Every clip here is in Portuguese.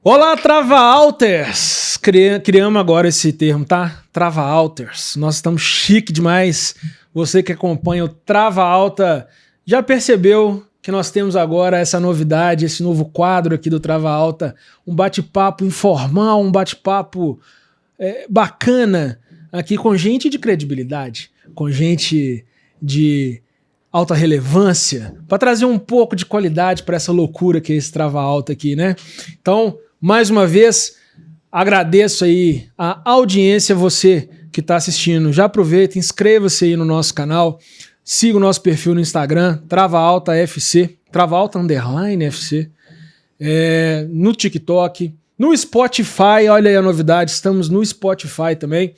Olá, Trava-Alters! Criamos agora esse termo, tá? Trava-Alters. Nós estamos chique demais. Você que acompanha o Trava Alta já percebeu que nós temos agora essa novidade, esse novo quadro aqui do Trava Alta, um bate-papo informal, um bate-papo bacana aqui com gente de credibilidade, com gente de alta relevância, para trazer um pouco de qualidade para essa loucura que é esse Trava Alta aqui, né? Então, mais uma vez, agradeço aí a audiência, você que está assistindo. Já aproveita, inscreva-se aí no nosso canal, siga o nosso perfil no Instagram, Trava Alta FC, Trava Alta _ FC, no TikTok, no Spotify, olha aí a novidade, estamos no Spotify também.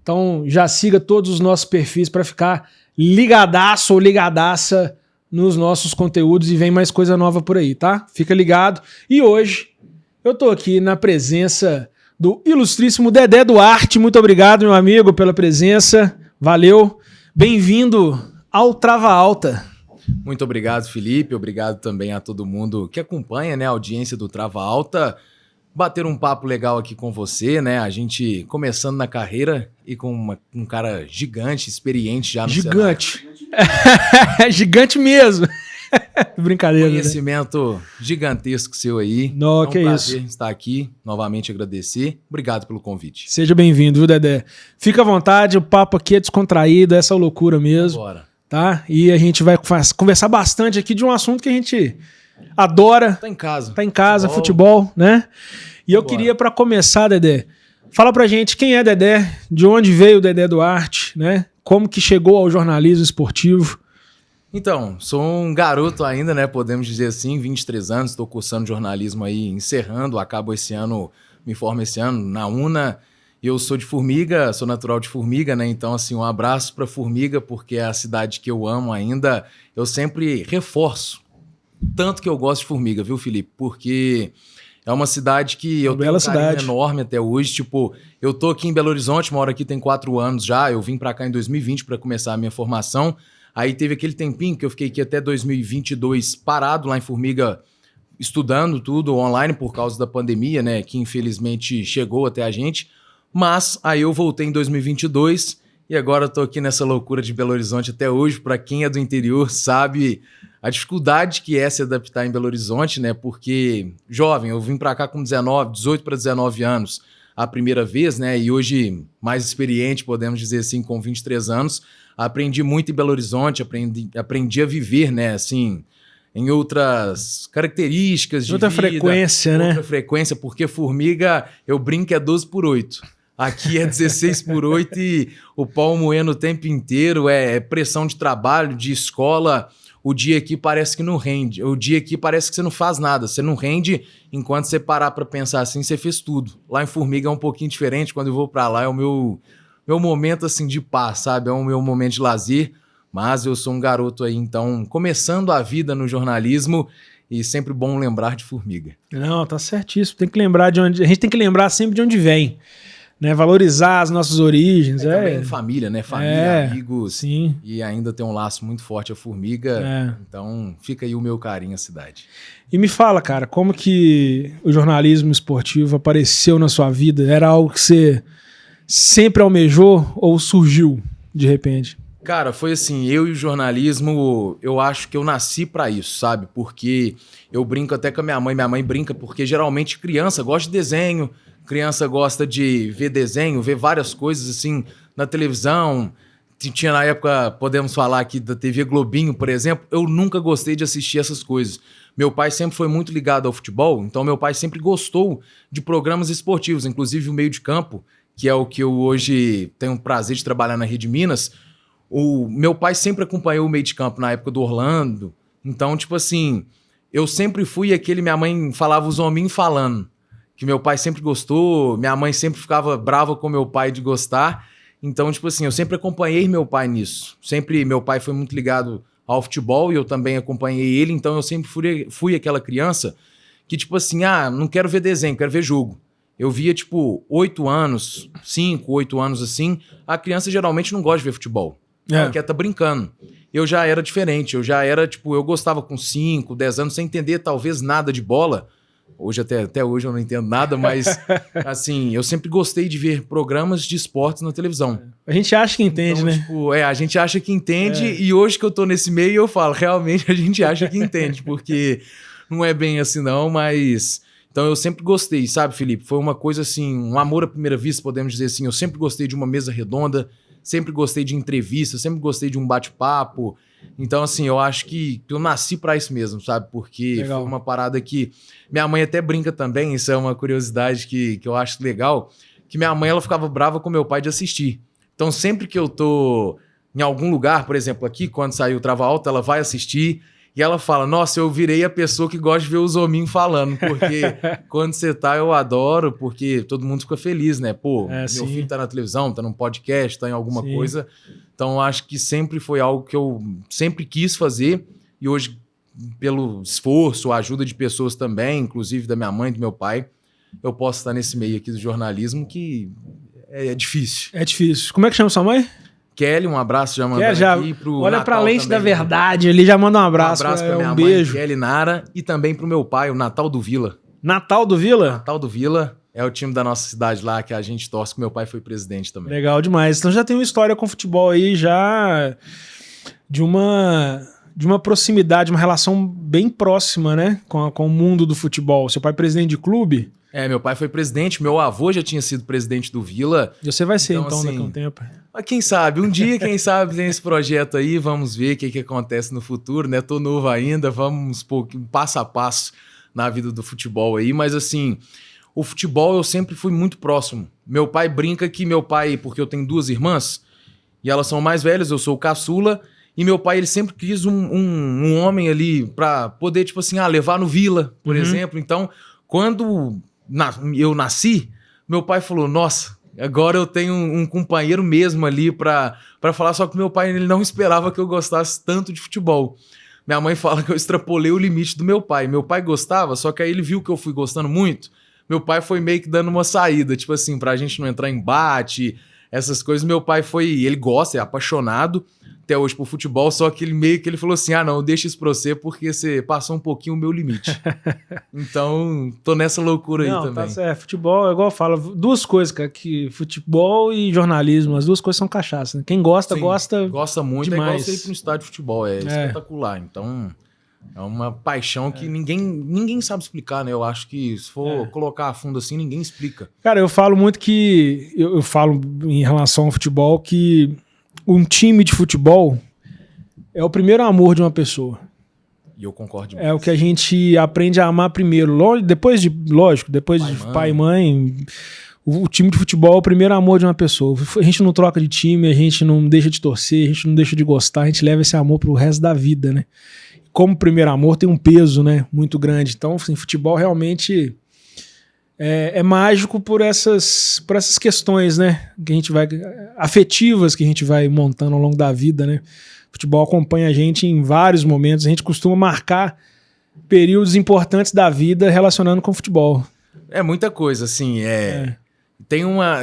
Então já siga todos os nossos perfis para ficar ligadaço ou ligadaça nos nossos conteúdos e vem mais coisa nova por aí, tá? Fica ligado. E hoje eu tô aqui na presença do ilustríssimo Dedé Duarte. Muito obrigado, meu amigo, pela presença. Valeu. Bem-vindo ao Trava Alta. Muito obrigado, Felipe. Obrigado também a todo mundo que acompanha, né, a audiência do Trava Alta. Bater um papo legal aqui com você, né? A gente começando na carreira e com um cara gigante, experiente já no Gigante. Gigante mesmo. Brincadeira. Conhecimento, né? Gigantesco seu aí. Não, que é um é prazer isso. estar aqui, novamente agradecer. Obrigado pelo convite. Seja bem-vindo, viu, Dedé? Fica à vontade, o papo aqui é descontraído, essa loucura mesmo. Bora. Tá? E a gente vai conversar bastante aqui de um assunto que a gente adora. Tá em casa. Tá em casa, futebol, né? E eu queria, para começar, Dedé, fala pra gente quem é Dedé, de onde veio o Dedé Duarte, né? Como que chegou ao jornalismo esportivo. Então, sou um garoto ainda, né? Podemos dizer assim, 23 anos, estou cursando jornalismo aí, encerrando, acabo esse ano, me formo esse ano na UNA. Eu sou de Formiga, sou natural de Formiga, né? Então, assim, um abraço para Formiga, porque é a cidade que eu amo ainda. Eu sempre reforço tanto que eu gosto de Formiga, viu, Felipe? Porque é uma cidade que eu tenho um carinho enorme até hoje. Tipo, eu tô aqui em Belo Horizonte, moro aqui tem 4 anos já. Eu vim para cá em 2020 para começar a minha formação. Aí teve aquele tempinho que eu fiquei aqui até 2022 parado lá em Formiga, estudando tudo online por causa da pandemia, né? Que infelizmente chegou até a gente. Mas aí eu voltei em 2022 e agora eu tô aqui nessa loucura de Belo Horizonte até hoje. Para quem é do interior sabe a dificuldade que é se adaptar em Belo Horizonte, né? Porque jovem, eu vim para cá com 18 para 19 anos a primeira vez, né? E hoje mais experiente, podemos dizer assim, com 23 anos, aprendi muito em Belo Horizonte, aprendi a viver, né? Assim, em outras características de outra vida, frequência, né? Outra frequência, porque Formiga, eu brinco, é 12/8. Aqui é 16/8 e o pau moendo o tempo inteiro, é pressão de trabalho, de escola. O dia aqui parece que não rende. O dia aqui parece que você não faz nada. Você não rende enquanto você parar para pensar assim, você fez tudo. Lá em Formiga é um pouquinho diferente. Quando eu vou para lá é o meu momento assim de paz, sabe? É o meu momento de lazer. Mas eu sou um garoto aí, então, começando a vida no jornalismo e sempre bom lembrar de Formiga. Não, tá certíssimo. Tem que lembrar de onde... A gente tem que lembrar sempre de onde vem. Né, valorizar as nossas origens. Também família, né? Família, amigos. Sim. E ainda tem um laço muito forte a Formiga. Então fica aí o meu carinho à cidade. E me fala, cara, como que o jornalismo esportivo apareceu na sua vida? Era algo que você sempre almejou ou surgiu de repente? Cara, foi assim, eu e o jornalismo, eu acho que eu nasci pra isso, sabe? Porque eu brinco até com a minha mãe brinca porque geralmente criança gosta de desenho, criança gosta de ver desenho, ver várias coisas assim na televisão. Tinha na época, podemos falar aqui da TV Globinho, por exemplo. Eu nunca gostei de assistir essas coisas. Meu pai sempre foi muito ligado ao futebol, então meu pai sempre gostou de programas esportivos, inclusive o meio de campo, que é o que eu hoje tenho o prazer de trabalhar na Rede Minas. O meu pai sempre acompanhou o meio de campo na época do Orlando. Então, tipo assim, eu sempre fui aquele... Minha mãe falava os hominhos falando. Que meu pai sempre gostou, minha mãe sempre ficava brava com meu pai de gostar. Então, tipo assim, eu sempre acompanhei meu pai nisso. Sempre, meu pai foi muito ligado ao futebol e eu também acompanhei ele. Então, eu sempre fui aquela criança que, tipo assim, não quero ver desenho, quero ver jogo. Eu via, tipo, 8 anos, 5, 8 anos assim, a criança geralmente não gosta de ver futebol. Ela quer tá brincando. Eu já era diferente, eu já era, tipo, eu gostava com 5, 10 anos, sem entender talvez nada de bola. Hoje até hoje eu não entendo nada, mas assim, eu sempre gostei de ver programas de esportes na televisão. A gente acha que entende, Então, né? tipo, a gente acha que entende e hoje que eu tô nesse meio eu falo, realmente a gente acha que entende, porque não é bem assim não, mas... Então eu sempre gostei, sabe, Felipe? Foi uma coisa assim, um amor à primeira vista, podemos dizer assim. Eu sempre gostei de uma mesa redonda, sempre gostei de entrevista, sempre gostei de um bate-papo. Então, assim, eu acho que eu nasci pra isso mesmo, sabe? Porque Legal. foi uma parada que... Minha mãe até brinca também, isso é uma curiosidade que eu acho legal, que minha mãe, ela ficava brava com meu pai de assistir. Então, sempre que eu tô em algum lugar, por exemplo, aqui, quando saiu o Trava Alta, ela vai assistir e ela fala, nossa, eu virei a pessoa que gosta de ver os hominhos falando, porque quando você tá, eu adoro, porque todo mundo fica feliz, né? Pô, meu filho tá na televisão, tá num podcast, tá em alguma coisa. Então, eu acho que sempre foi algo que eu sempre quis fazer e hoje, pelo esforço, a ajuda de pessoas também, inclusive da minha mãe e do meu pai, eu posso estar nesse meio aqui do jornalismo que é difícil. É difícil. Como é que chama sua mãe? Kelly, um abraço já mandando aqui pro olha Natal pra lente também, da verdade ali, já manda um abraço. Um abraço pra minha um mãe, beijo. Kelly Nara, e também pro meu pai, o Natal do Vila. Natal do Vila? Natal do Vila é o time da nossa cidade lá, que a gente torce, que meu pai foi presidente também. Legal demais. Então já tem uma história com futebol aí, já de uma proximidade, uma relação bem próxima, né? Com o mundo do futebol. Seu pai é presidente de clube? Meu pai foi presidente, meu avô já tinha sido presidente do Vila. E você vai ser, então assim, daqui a um tempo. Mas quem sabe, um dia, quem sabe, tem esse projeto aí, vamos ver o que acontece no futuro, né? Tô novo ainda, vamos passo a passo na vida do futebol aí, mas assim, o futebol eu sempre fui muito próximo. Meu pai brinca que meu pai, porque eu tenho 2 irmãs, e elas são mais velhas, eu sou o caçula, e meu pai, ele sempre quis um homem ali pra poder, tipo assim, levar no Vila, por exemplo. Então, quando eu nasci, meu pai falou, nossa, agora eu tenho um companheiro mesmo ali pra falar, só que meu pai, ele não esperava que eu gostasse tanto de futebol. Minha mãe fala que eu extrapolei o limite do meu pai. Meu pai gostava, só que aí ele viu que eu fui gostando muito, meu pai foi meio que dando uma saída, tipo assim, pra gente não entrar em embate, essas coisas. Meu pai ele gosta, é apaixonado até hoje por futebol, só que ele falou assim, não, deixa isso pra você, porque você passou um pouquinho o meu limite. Então, tô nessa loucura aí também. Tá certo. Futebol, é igual eu falo, 2 coisas, cara, que futebol e jornalismo, as 2 coisas são cachaça, né? Quem gosta, Sim, gosta muito, demais. É igual você ir para um estádio de futebol, é espetacular. Então, é uma paixão que ninguém sabe explicar, né? Eu acho que se for colocar a fundo assim, ninguém explica. Cara, eu falo muito que, eu falo em relação ao futebol, que um time de futebol é o primeiro amor de uma pessoa. E eu concordo demais. É o que a gente aprende a amar primeiro. Depois de pai e mãe, o time de futebol é o primeiro amor de uma pessoa. A gente não troca de time, a gente não deixa de torcer, a gente não deixa de gostar, a gente leva esse amor pro resto da vida, né? Como primeiro amor tem um peso, né, muito grande. Então, assim, futebol realmente é mágico por essas questões, né, que a gente afetivas que a gente vai montando ao longo da vida, né? O futebol acompanha a gente em vários momentos. A gente costuma marcar períodos importantes da vida relacionando com o futebol. É muita coisa, assim.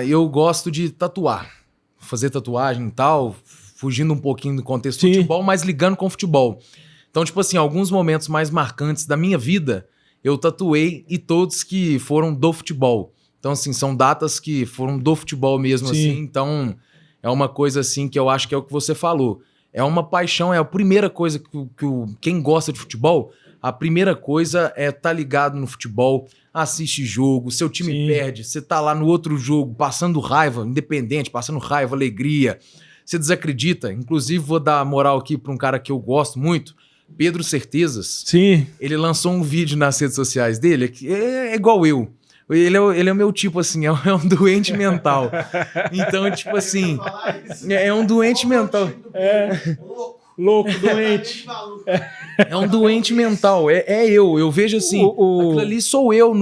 Eu gosto de tatuar, fazer tatuagem e tal, fugindo um pouquinho do contexto do futebol, mas ligando com o futebol. Então, tipo assim, alguns momentos mais marcantes da minha vida, eu tatuei, e todos que foram do futebol. Então, assim, são datas que foram do futebol mesmo, assim. Então, é uma coisa, assim, que eu acho que é o que você falou. É uma paixão, é a primeira coisa que quem gosta de futebol, a primeira coisa é estar ligado no futebol, assiste jogo, seu time perde, você tá lá no outro jogo, passando raiva, independente, passando raiva, alegria, você desacredita. Inclusive, vou dar moral aqui para um cara que eu gosto muito, Pedro Certezas. Sim. Ele lançou um vídeo nas redes sociais dele, que é igual eu. Ele é o meu tipo, assim, é um doente mental. Então, tipo assim, é um doente mental. Louco, doente. É um doente mental, eu vejo assim, aquilo ali sou eu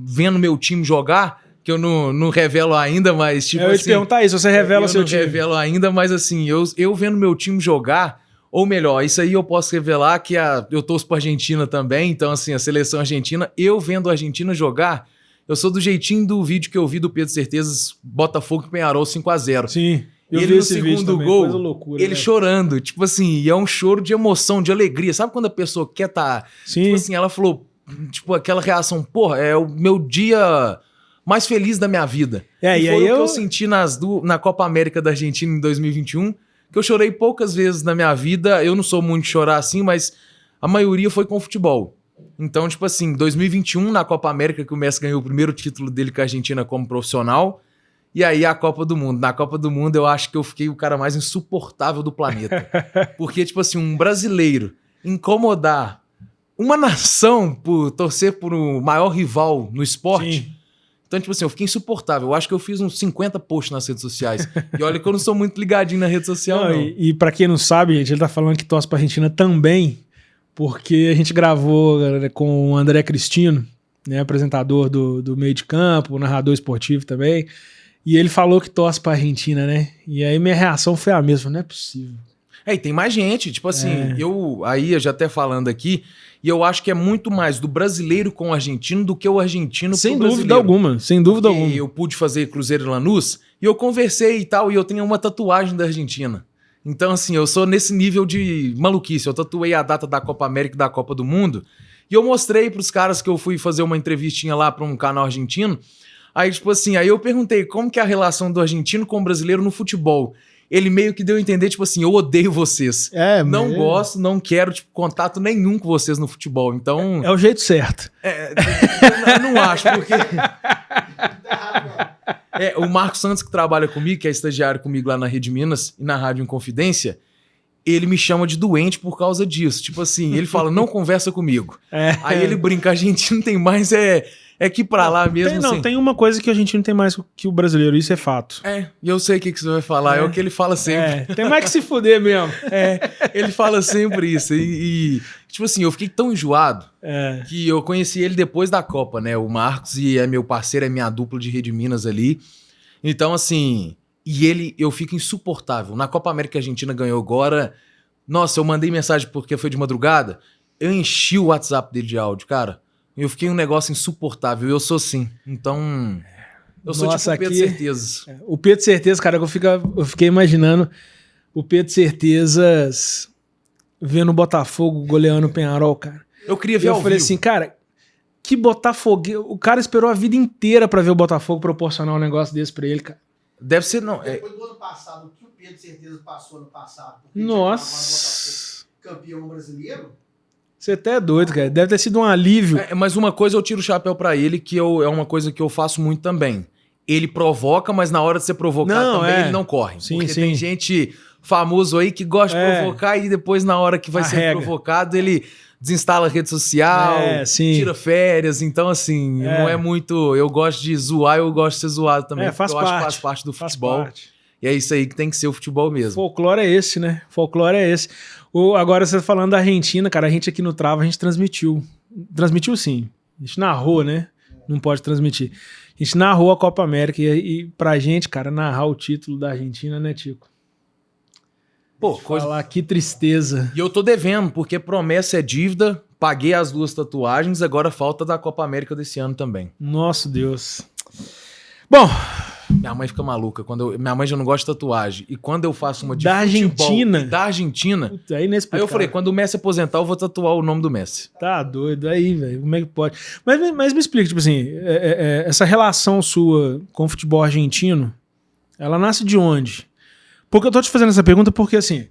vendo meu time jogar, que eu não revelo ainda, mas tipo assim... Eu ia te perguntar isso, você revela seu time? Eu não revelo ainda, mas assim, eu vendo meu time jogar, ou melhor, isso aí eu posso revelar que eu torço pra Argentina também, então assim, a seleção argentina, eu vendo a Argentina jogar, eu sou do jeitinho do vídeo que eu vi do Pedro Certezas, Botafogo e Peñarol 5-0. Sim. E ele no segundo gol, loucura, ele chorando, tipo assim, e é um choro de emoção, de alegria. Sabe quando a pessoa quer tá... Sim. Tipo assim, ela falou, tipo, aquela reação, porra, é o meu dia mais feliz da minha vida. E foi aí o que eu senti na Copa América da Argentina em 2021, que eu chorei poucas vezes na minha vida. Eu não sou muito de chorar assim, mas a maioria foi com futebol. Então, tipo assim, 2021, na Copa América, que o Messi ganhou o primeiro título dele com a Argentina como profissional, e aí a Copa do Mundo. Na Copa do Mundo, eu acho que eu fiquei o cara mais insuportável do planeta. Porque, tipo assim, um brasileiro incomodar uma nação por torcer por um maior rival no esporte... Sim. Então, tipo assim, eu fiquei insuportável. Eu acho que eu fiz uns 50 posts nas redes sociais. E olha que eu não sou muito ligadinho na rede social, não. E pra quem não sabe, gente, ele tá falando que torce pra Argentina também, porque a gente gravou com o André Cristino, né, apresentador do meio de campo, narrador esportivo também, e ele falou que torce pra Argentina, né? E aí minha reação foi a mesma, não é possível. E tem mais gente, tipo assim, eu já até falando aqui, e eu acho que é muito mais do brasileiro com o argentino do que o argentino sem pro brasileiro. Dúvida alguma, sem dúvida alguma. Eu pude fazer Cruzeiro e Lanús, e eu conversei e tal, e eu tenho uma tatuagem da Argentina. Então, assim, eu sou nesse nível de maluquice. Eu tatuei a data da Copa América e da Copa do Mundo, e eu mostrei pros caras que eu fui fazer uma entrevistinha lá pra um canal argentino. Aí, tipo assim, aí eu perguntei como que é a relação do argentino com o brasileiro no futebol. Ele meio que deu a entender, tipo assim, eu odeio vocês. Não gosto, não quero, tipo, contato nenhum com vocês no futebol. Então... É o jeito certo. Eu não acho, porque... o Marcos Santos, que trabalha comigo, que é estagiário comigo lá na Rede Minas e na Rádio Inconfidência, ele me chama de doente por causa disso. Tipo assim, ele fala, não conversa comigo. Aí ele brinca, a gente não tem mais... É que pra lá mesmo... Tem uma coisa que a gente não tem mais que o brasileiro, isso é fato. E eu sei o que você vai falar, é o que ele fala sempre. Tem mais que se fuder mesmo. Ele fala sempre isso. E tipo assim, eu fiquei tão enjoado que eu conheci ele depois da Copa, né? O Marcos, e é meu parceiro, é minha dupla de Rede Minas ali. Então, assim... E eu fico insuportável. Na Copa América que a Argentina ganhou agora... Nossa, eu mandei mensagem porque foi de madrugada. Eu enchi o WhatsApp dele de áudio, cara. Eu fiquei um negócio insuportável. Eu sou assim. Então... Eu sou tipo o Pedro Certezas. O Pedro Certezas, cara, eu fiquei imaginando o Pedro Certezas vendo o Botafogo goleando o Penharol, cara. Eu queria ver ao vivo. Eu falei assim, cara, que Botafogo... O cara esperou a vida inteira pra ver o Botafogo proporcionar um negócio desse pra ele, cara. Deve ser, não. Depois do ano passado, o que o Pedro Certezas passou no passado. Nossa. Campeão brasileiro. Você até é doido, cara. Deve ter sido um alívio. Mas uma coisa eu tiro o chapéu pra ele, que é uma coisa que eu faço muito também. Ele provoca, mas na hora de ser provocado ele não corre. Sim, porque tem gente famoso aí que gosta de provocar e depois na hora que vai ser provocado, ele desinstala a rede social, tira férias. Então, assim, não é muito... Eu gosto de zoar, eu gosto de ser zoado também. Faz eu parte, acho que faz parte do futebol. E é isso aí que tem que ser o futebol mesmo. Folclore é esse, né? Folclore é esse. Agora, você falando da Argentina, cara, a gente aqui no Trava, a gente transmitiu. Transmitiu sim. A gente narrou, né? Não pode transmitir. A gente narrou a Copa América e pra gente, cara, narrar o título da Argentina, né, Tico? Pô, falar que tristeza. E eu tô devendo, porque promessa é dívida, paguei as 2 tatuagens, agora falta da Copa América desse ano também. Nosso Deus. Bom... Minha mãe fica maluca. Minha mãe já não gosta de tatuagem. E quando eu faço uma de da Argentina. Da Argentina. Puta, aí eu falei, quando o Messi aposentar, eu vou tatuar o nome do Messi. Tá doido. Aí, velho. Como é que pode? Mas me explica, tipo assim, essa relação sua com o futebol argentino, ela nasce de onde? Porque eu tô te fazendo essa pergunta porque, assim,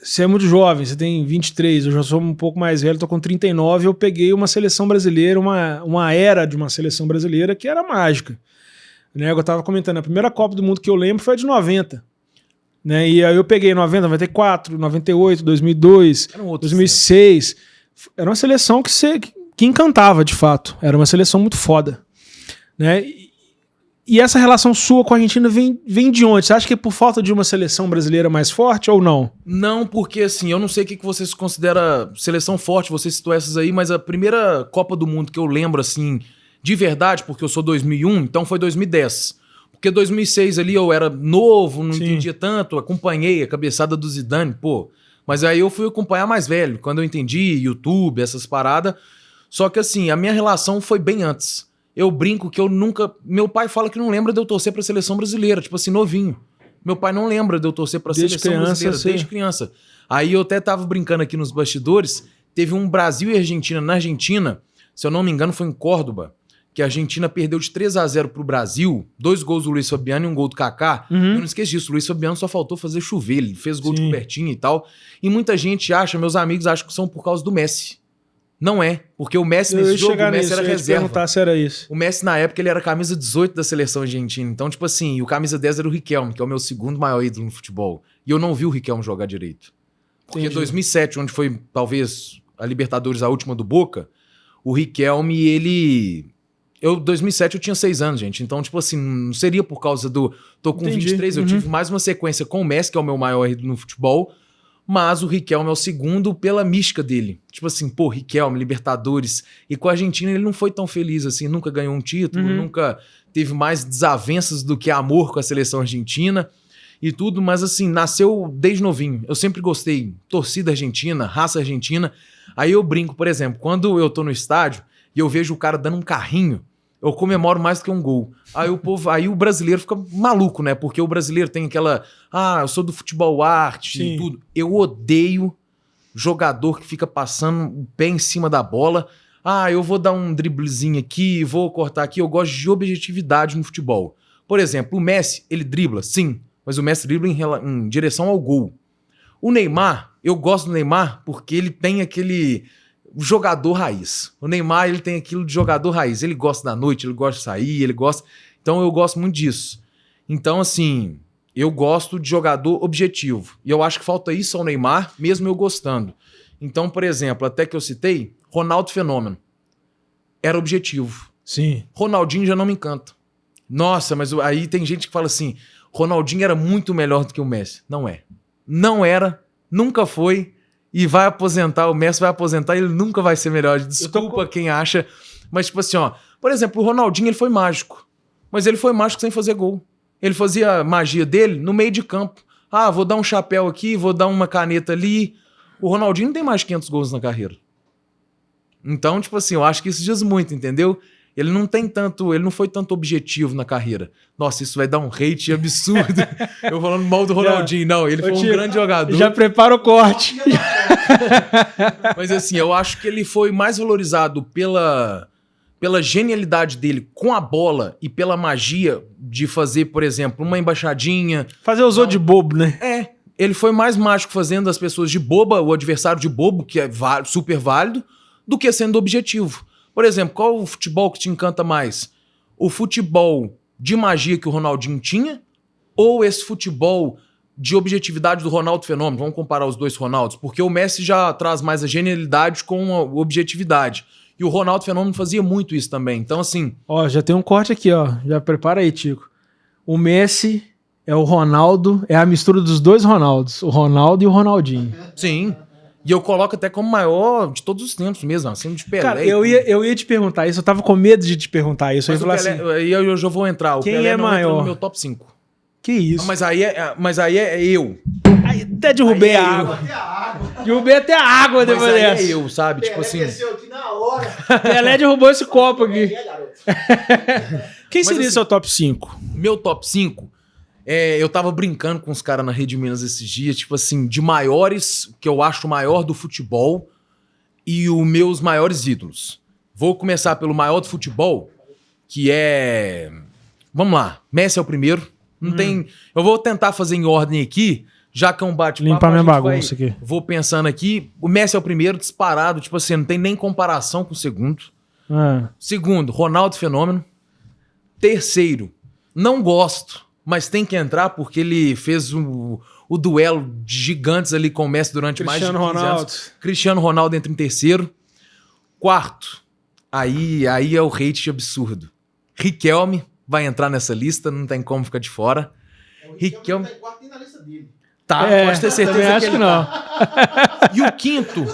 você é muito jovem, você tem 23, eu já sou um pouco mais velho, tô com 39, eu peguei uma seleção brasileira, uma era de uma seleção brasileira que era mágica. Né? Eu tava comentando, a primeira Copa do Mundo que eu lembro foi a de 90. Né? E aí eu peguei 90, 94, 98, 2002, 2006. Era uma seleção que encantava, de fato. Era uma seleção muito foda. Né? E essa relação sua com a Argentina vem de onde? Você acha que é por falta de uma seleção brasileira mais forte ou não? Não, porque assim, eu não sei o que você considera seleção forte, você citou essas aí, mas a primeira Copa do Mundo que eu lembro, assim, de verdade, porque eu sou 2001, então foi 2010. Porque 2006 ali eu era novo, não entendia tanto, acompanhei a cabeçada do Zidane, pô. Mas aí eu fui acompanhar mais velho, quando eu entendi YouTube, essas paradas. Só que assim, a minha relação foi bem antes. Eu brinco que eu nunca... Meu pai fala que não lembra de eu torcer pra seleção brasileira, tipo assim, novinho. Meu pai não lembra de eu torcer pra seleção brasileira desde criança. Aí eu até tava brincando aqui nos bastidores teve um Brasil e Argentina. Na Argentina, se eu não me engano, foi em Córdoba, que a Argentina perdeu de 3-0 pro Brasil, 2 gols do Luiz Fabiano e um gol do Kaká. Eu não esqueço disso, o Luiz Fabiano só faltou fazer chover, ele fez gol de cobertinha e tal. E muita gente acha, meus amigos acham que são por causa do Messi. Não é, porque o Messi nesse jogo, o Messi era reserva. Se era isso. O Messi, na época, ele era camisa 18 da seleção argentina. Então, tipo assim, o camisa 10 era o Riquelme, que é o meu segundo maior ídolo no futebol. E eu não vi o Riquelme jogar direito. Porque em 2007, onde foi, talvez, a Libertadores, a última do Boca, o Riquelme, ele... 2007 eu tinha 6 anos, gente. Então, tipo assim, não seria por causa do... Tô com 23, eu tive mais uma sequência com o Messi, que é o meu maior ídolo no futebol, mas o Riquelme é o segundo pela mística dele. Tipo assim, pô, Riquelme, Libertadores. E com a Argentina ele não foi tão feliz assim, nunca ganhou um título, nunca teve mais desavenças do que amor com a seleção argentina e tudo, mas assim, nasceu desde novinho. Eu sempre gostei, torcida argentina, raça argentina. Aí eu brinco, por exemplo, quando eu tô no estádio e eu vejo o cara dando um carrinho, eu comemoro mais do que um gol. Aí o brasileiro fica maluco, né? Porque o brasileiro tem aquela... eu sou do futebol arte e tudo. Eu odeio jogador que fica passando o pé em cima da bola. Eu vou dar um driblezinho aqui, vou cortar aqui. Eu gosto de objetividade no futebol. Por exemplo, o Messi, ele dribla, sim. Mas o Messi dribla em direção ao gol. O Neymar, eu gosto do Neymar porque ele tem aquele... jogador raiz. O Neymar, ele tem aquilo de jogador raiz. Ele gosta da noite, ele gosta de sair, ele gosta... Então, eu gosto muito disso. Então, assim, eu gosto de jogador objetivo. E eu acho que falta isso ao Neymar, mesmo eu gostando. Então, por exemplo, até que eu citei, Ronaldo Fenômeno. Era objetivo. Sim. Ronaldinho já não me encanta. Nossa, mas aí tem gente que fala assim, Ronaldinho era muito melhor do que o Messi. Não é. Não era, nunca foi... E vai aposentar, o Messi vai aposentar e ele nunca vai ser melhor. Desculpa quem acha. Mas, tipo assim, ó. Por exemplo, o Ronaldinho, ele foi mágico. Mas ele foi mágico sem fazer gol. Ele fazia a magia dele no meio de campo. Vou dar um chapéu aqui, vou dar uma caneta ali. O Ronaldinho não tem mais de 500 gols na carreira. Então, tipo assim, eu acho que isso diz muito, entendeu? Ele não foi tanto objetivo na carreira. Nossa, isso vai dar um hate absurdo. Eu falando mal do Ronaldinho. Não, ele foi um grande jogador. Já prepara o corte. Mas assim, eu acho que ele foi mais valorizado pela genialidade dele com a bola e pela magia de fazer, por exemplo, uma embaixadinha. Fazer os outros de bobo, né? Ele foi mais mágico fazendo as pessoas de boba, o adversário de bobo, que é super válido, do que sendo objetivo. Por exemplo, qual o futebol que te encanta mais? O futebol de magia que o Ronaldinho tinha ou esse futebol de objetividade do Ronaldo Fenômeno? Vamos comparar os dois Ronaldos, porque o Messi já traz mais a genialidade com a objetividade. E o Ronaldo Fenômeno fazia muito isso também. Então, assim... Já tem um corte aqui, ó. Já prepara aí, Tico. O Messi é o Ronaldo, é a mistura dos dois Ronaldos. O Ronaldo e o Ronaldinho. Sim. E eu coloco até como maior de todos os tempos mesmo, assim, de Pelé. Cara, eu ia te perguntar isso, eu tava com medo de te perguntar isso. Mas eu já vou entrar. O quem Pelé é não maior? entra no meu top 5. Que isso? Mas aí é eu. Até derrubei a água. Derrubei até a água depois dessa. Mas aí é eu, sabe? Tipo assim... Desceu aqui na hora. Pelé derrubou esse copo aqui. Quem seria assim, seu top 5? Meu top 5... eu tava brincando com os caras na Rede Minas esses dias, tipo assim, de maiores, que eu acho o maior do futebol e os meus maiores ídolos. Vou começar pelo maior do futebol, que é... Vamos lá, Messi é o primeiro. Não tem... Eu vou tentar fazer em ordem aqui, já que é um bate-papo. Limpar minha bagunça aqui. Vou pensando aqui. O Messi é o primeiro, disparado, tipo assim, não tem nem comparação com o segundo. Segundo, Ronaldo Fenômeno. Terceiro, não gosto, mas tem que entrar porque ele fez o duelo de gigantes ali com o Messi durante mais de 15 anos. Cristiano Ronaldo entra em terceiro. Quarto, aí é o hate absurdo. Riquelme vai entrar nessa lista, não tem como ficar de fora. Riquelme tá em quarto na lista dele. Tá, pode ter certeza acho que não. E o quinto,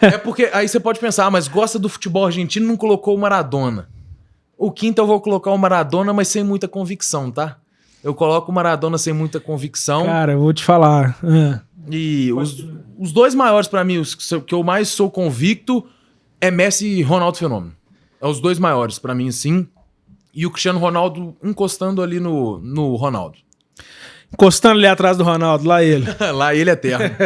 é porque aí você pode pensar, mas gosta do futebol argentino, não colocou o Maradona. O quinto eu vou colocar o Maradona, mas sem muita convicção, tá? Eu coloco o Maradona sem muita convicção. Cara, eu vou te falar. E os dois maiores pra mim, os que eu mais sou convicto, é Messi e Ronaldo Fenômeno. É os dois maiores pra mim, sim. E o Cristiano Ronaldo encostando ali no Ronaldo. Encostando ali atrás do Ronaldo, lá ele. Lá ele é eterno.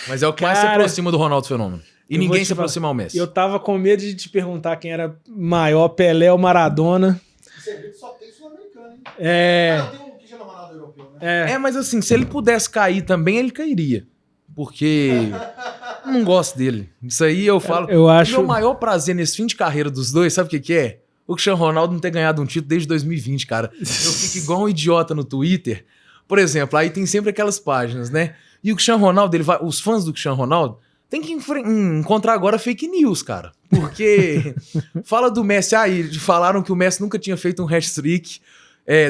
Mas é o que mais se aproxima do Ronaldo Fenômeno. E ninguém se aproxima ao Messi. Eu tava com medo de te perguntar quem era maior, Pelé ou Maradona. Você vê que só tem sul-americano, hein? É. Tem um Cristiano Ronaldo europeu, né? Mas assim, se ele pudesse cair também, ele cairia. Porque não gosto dele. Isso aí eu falo. Eu acho... O meu maior prazer nesse fim de carreira dos dois, sabe o que é? O Cristiano Ronaldo não ter ganhado um título desde 2020, cara. Eu fico igual um idiota no Twitter. Por exemplo, aí tem sempre aquelas páginas, né? E o Cristiano Ronaldo, os fãs do Cristiano Ronaldo, tem que encontrar agora fake news, cara. Porque fala do Messi, e falaram que o Messi nunca tinha feito um hat-trick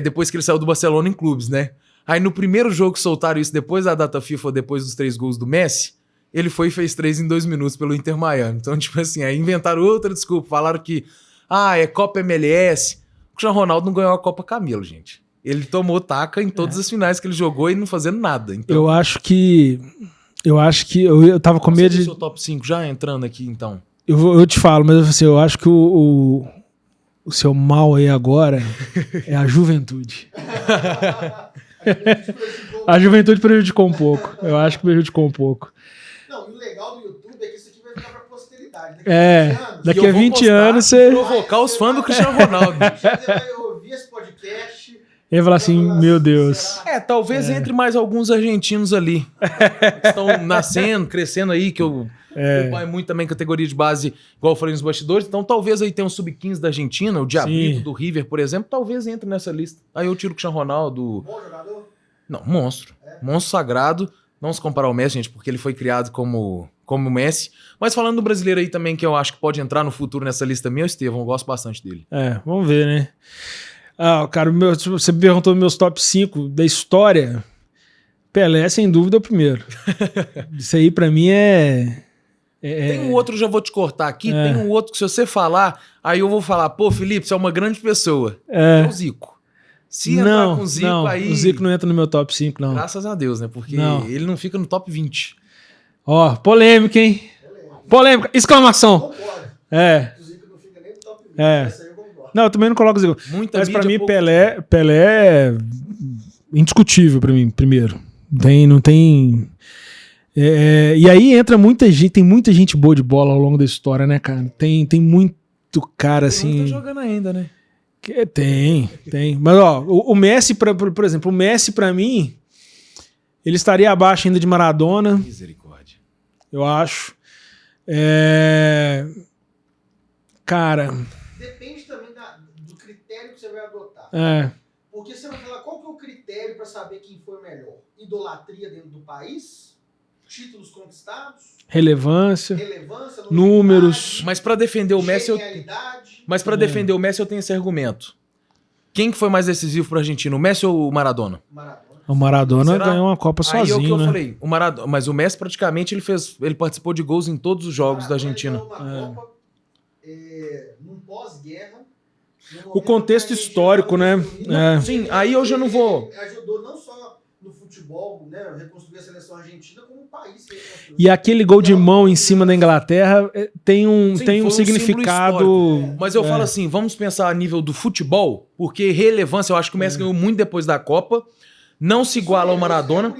depois que ele saiu do Barcelona em clubes, né? Aí no primeiro jogo que soltaram isso, depois da data FIFA, depois dos 3 gols do Messi, ele foi e fez 3 em 2 minutos pelo Inter Miami. Então, tipo assim, aí inventaram outra desculpa, falaram que é Copa MLS. O Cristiano Ronaldo não ganhou a Copa Camilo, gente. Ele tomou taca em todas as finais que ele jogou e não fazendo nada. Então, eu acho que eu tava com medo de... seu top 5 já entrando aqui, então. Eu te falo, mas assim, eu acho que o seu mal aí agora é a juventude. A juventude prejudicou um pouco. Eu acho que prejudicou um pouco. Não, e o legal do YouTube é que isso aqui vai ficar pra posteridade. Daqui a 20 anos você... provocar os fãs do Cristiano Ronaldo. Você vai ouvir esse podcast... E vai falar assim, meu Deus. Talvez entre mais alguns argentinos ali. Que estão nascendo, crescendo aí, que eu acompanho muito também categoria de base, igual eu falei nos bastidores. Então talvez aí tenha um sub-15 da Argentina, o Diablito do River, por exemplo, talvez entre nessa lista. Aí eu tiro o Cristiano Ronaldo. Bom jogador? Não, monstro. Monstro sagrado. Não se comparar ao Messi, gente, porque ele foi criado como o Messi. Mas falando do brasileiro aí também, que eu acho que pode entrar no futuro nessa lista minha, o Estevão, eu gosto bastante dele. Vamos ver, né? Cara, você me perguntou meus top 5 da história. Pelé, sem dúvida, é o primeiro. Isso aí, pra mim, Tem um outro, já vou te cortar aqui. Tem um outro que, se você falar, aí eu vou falar, pô, Felipe, você é uma grande pessoa. É o Zico. Se entrar com o Zico, aí... O Zico não entra no meu top 5, não. Graças a Deus, né? Porque ele não fica no top 20. Polêmica, hein? Polêmica. Exclamação. Não pode. O Zico não fica nem no top 20. Essa aí eu concordo. Não, eu também não coloco o Zico. Muita Mas pra mídia, mim, Pelé é indiscutível pra mim, primeiro. Não tem... e aí entra muita gente, tem muita gente boa de bola ao longo da história, né, cara? Tem muito cara assim... Não tá jogando ainda, né? Tem. Mas, o Messi, por exemplo, o Messi, pra mim, ele estaria abaixo ainda de Maradona. Misericórdia. Eu acho. Cara... Depende também do critério que você vai adotar. Porque você vai falar, qual que é o critério para saber quem foi melhor? Idolatria dentro do país? Títulos conquistados? Relevância, Relevância? números. Mas pra defender o Messi, defender o Messi, eu tenho esse argumento. Quem que foi mais decisivo pro argentino, o Messi ou o Maradona? O Maradona Será? ganhou uma Copa Aí sozinho, é o que eu né? falei, mas o Messi praticamente ele participou de gols em todos os jogos da Argentina. Uma Copa, num pós-guerra. O contexto histórico, né? Sim, aí eu já não vou... Ajudou não só no futebol, né, reconstruir a seleção argentina, como o país que reconstruiu. E aquele gol de mão em cima da Inglaterra tem um foi um significado... símbolo histórico. Mas eu falo assim, vamos pensar a nível do futebol, porque relevância, eu acho que o Messi ganhou muito depois da Copa, não se iguala ao Maradona.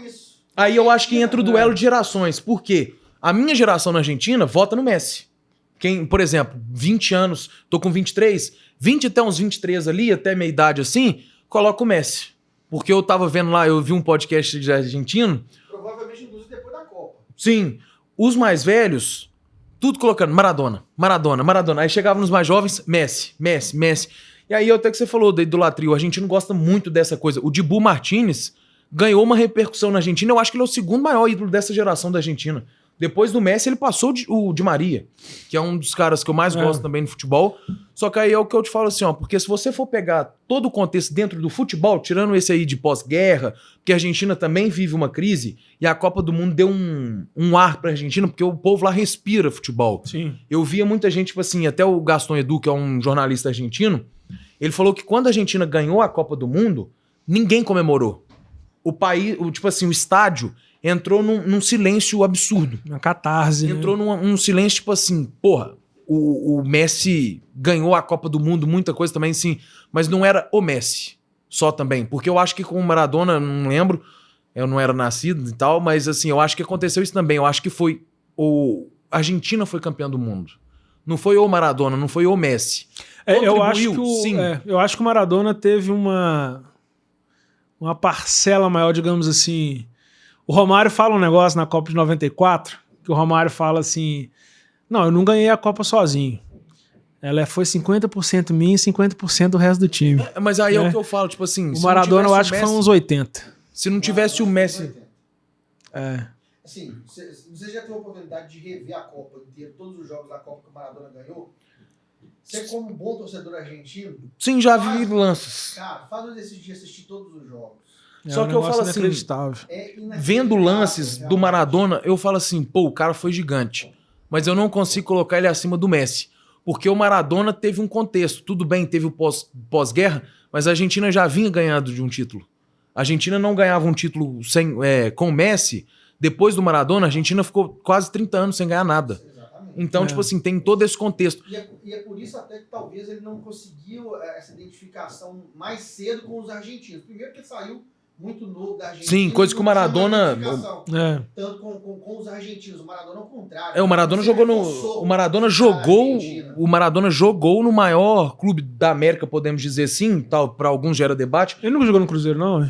Aí eu acho que entra o duelo de gerações. Por quê? A minha geração na Argentina vota no Messi. Quem, por exemplo, 20 anos, tô com 23, 20 até uns 23 ali, até minha idade assim, coloca o Messi. Porque eu tava vendo lá, eu vi um podcast de argentino. Provavelmente induz depois da Copa. Sim, os mais velhos, tudo colocando Maradona. Aí chegava nos mais jovens, Messi. E aí até que você falou da idolatria, o argentino gosta muito dessa coisa. O Dibu Martínez ganhou uma repercussão na Argentina, eu acho que ele é o segundo maior ídolo dessa geração da Argentina. Depois do Messi, ele passou o Di Maria, que é um dos caras que eu mais gosto também no futebol. Só que aí é o que eu te falo assim, porque se você for pegar todo o contexto dentro do futebol, tirando esse aí de pós-guerra, porque a Argentina também vive uma crise, e a Copa do Mundo deu um ar pra Argentina, porque o povo lá respira futebol. Sim. Eu via muita gente, tipo assim, até o Gaston Edu, que é um jornalista argentino, ele falou que quando a Argentina ganhou a Copa do Mundo, ninguém comemorou. O país, tipo assim, o estádio entrou num silêncio absurdo. Uma catarse. Entrou num silêncio, tipo assim, porra, o Messi ganhou a Copa do Mundo, muita coisa também, sim, mas não era o Messi só também. Porque eu acho que com o Maradona, não lembro, eu não era nascido e tal, mas assim, eu acho que aconteceu isso também. Eu acho que foi a Argentina foi campeã do mundo. Não foi o Maradona, não foi o Messi. Eu acho que o Maradona teve uma parcela maior, digamos assim. O Romário fala um negócio na Copa de 94, que o Romário fala assim, não, eu não ganhei a Copa sozinho. Ela foi 50% minha e 50% do resto do time. Mas aí é o que eu falo, tipo assim... O Maradona eu acho que foi uns 80. Se não tivesse o Messi... Assim, você já teve a oportunidade de rever a Copa inteira, todos os jogos da Copa que o Maradona ganhou? Você como um bom torcedor argentino... Sim, já vi lances. Cara, faz o exercício de assistir todos os jogos. Só que eu falo assim, vendo lances do Maradona, eu falo assim, pô, o cara foi gigante. Mas eu não consigo colocar ele acima do Messi. Porque o Maradona teve um contexto. Tudo bem, teve o pós-guerra, mas a Argentina já vinha ganhando de um título. A Argentina não ganhava um título com o Messi. Depois do Maradona, a Argentina ficou quase 30 anos sem ganhar nada. Exatamente. Então, tipo assim, tem todo esse contexto. E é por isso até que talvez ele não conseguiu essa identificação mais cedo com os argentinos. Primeiro que ele saiu muito novo da Argentina. Sim, coisa que o Maradona... Tanto com os argentinos. O Maradona ao contrário. O Maradona jogou no... O Maradona jogou no maior clube da América, podemos dizer assim. Para alguns gera debate. Ele não jogou no Cruzeiro, não?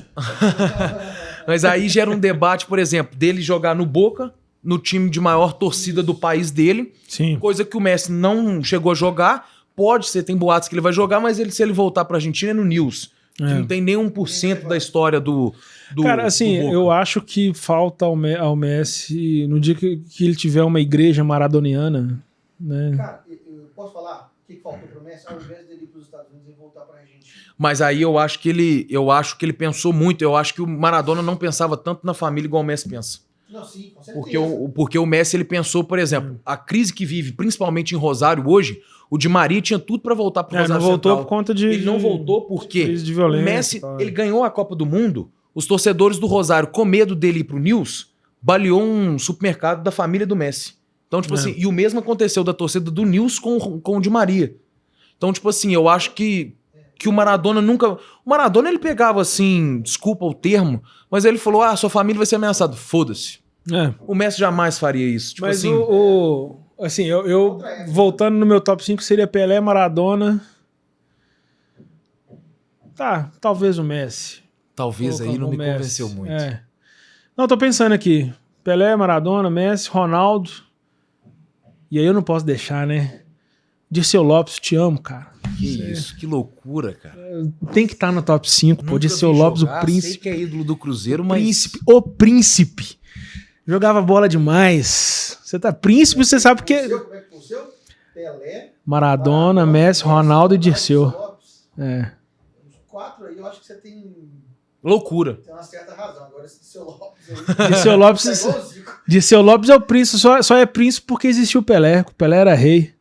Mas aí gera um debate, por exemplo, dele jogar no Boca, no time de maior torcida do país dele. Sim. Coisa que o Messi não chegou a jogar. Pode ser, tem boatos que ele vai jogar, mas se ele voltar para a Argentina é no News. Que não tem nem 1% da história do cara, assim, eu acho que falta ao Messi, no dia que ele tiver uma igreja maradoniana, né? Cara, eu posso falar o que faltou pro Messi? Ao invés dele ir pros Estados Unidos e voltar pra Argentina. Mas aí eu acho que ele pensou muito. Eu acho que o Maradona não pensava tanto na família igual o Messi pensa. Não, sim, com certeza. Porque o Messi, ele pensou, por exemplo, a crise que vive, principalmente em Rosário hoje, o Di Maria tinha tudo pra voltar pro Rosário não voltou Central. por conta de... Ele não voltou porque de violência, o Messi, ele ganhou a Copa do Mundo, os torcedores do Rosário, com medo dele ir pro News, baleou um supermercado da família do Messi. Então, tipo assim, e o mesmo aconteceu da torcida do News com o Di Maria. Então, tipo assim, eu acho que o Maradona nunca... O Maradona, ele pegava assim, desculpa o termo, mas ele falou, sua família vai ser ameaçada. Foda-se. O Messi jamais faria isso. Tipo mas assim... Assim, eu voltando no meu top 5, seria Pelé, Maradona. Tá, talvez o Messi. Talvez aí não me convenceu muito. Não, tô pensando aqui. Pelé, Maradona, Messi, Ronaldo. E aí eu não posso deixar, né? Dirceu Lopes, te amo, cara. Que isso, que loucura, cara. Tem que estar no top 5, pô. Dirceu Lopes, o príncipe. Sei que é ídolo do Cruzeiro, O príncipe. Jogava bola demais. Você tá príncipe, você sabe porque... Como é que foi o seu? Pelé, Maradona, Messi, Ronaldo e Dirceu. Os 4 aí, eu acho que você tem... Loucura. Tem uma certa razão. Agora esse Dirceu Lopes aí... Dirceu Lopes é o príncipe. Só é príncipe porque existiu o Pelé. O Pelé era rei.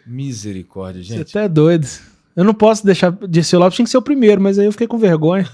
Misericórdia, gente. Você até é doido. Eu não posso deixar... Dirceu Lopes tinha que ser o primeiro, mas aí eu fiquei com vergonha.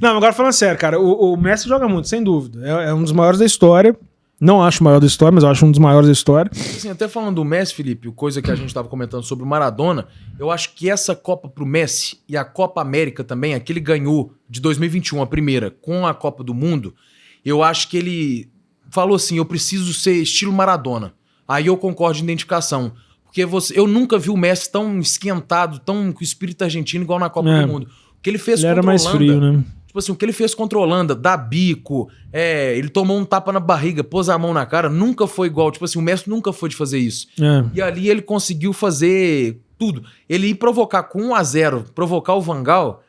Não, agora falando sério, cara, o Messi joga muito, sem dúvida. É um dos maiores da história. Não acho o maior da história, mas eu acho um dos maiores da história. Assim, até falando do Messi, Felipe, coisa que a gente estava comentando sobre o Maradona, eu acho que essa Copa pro Messi e a Copa América também, a que ele ganhou de 2021, a primeira, com a Copa do Mundo, eu acho que ele falou assim, eu preciso ser estilo Maradona. Aí eu concordo de identificação. Porque eu nunca vi o Messi tão esquentado, tão com o espírito argentino igual na Copa do Mundo. O que ele fez contra a Holanda... Ele era mais frio, né? Tipo assim, o que ele fez contra a Holanda, dá bico, ele tomou um tapa na barriga, pôs a mão na cara, nunca foi igual. Tipo assim, o Messi nunca foi de fazer isso. E ali ele conseguiu fazer tudo. Ele ir provocar com 1-0, provocar o Van Gaal,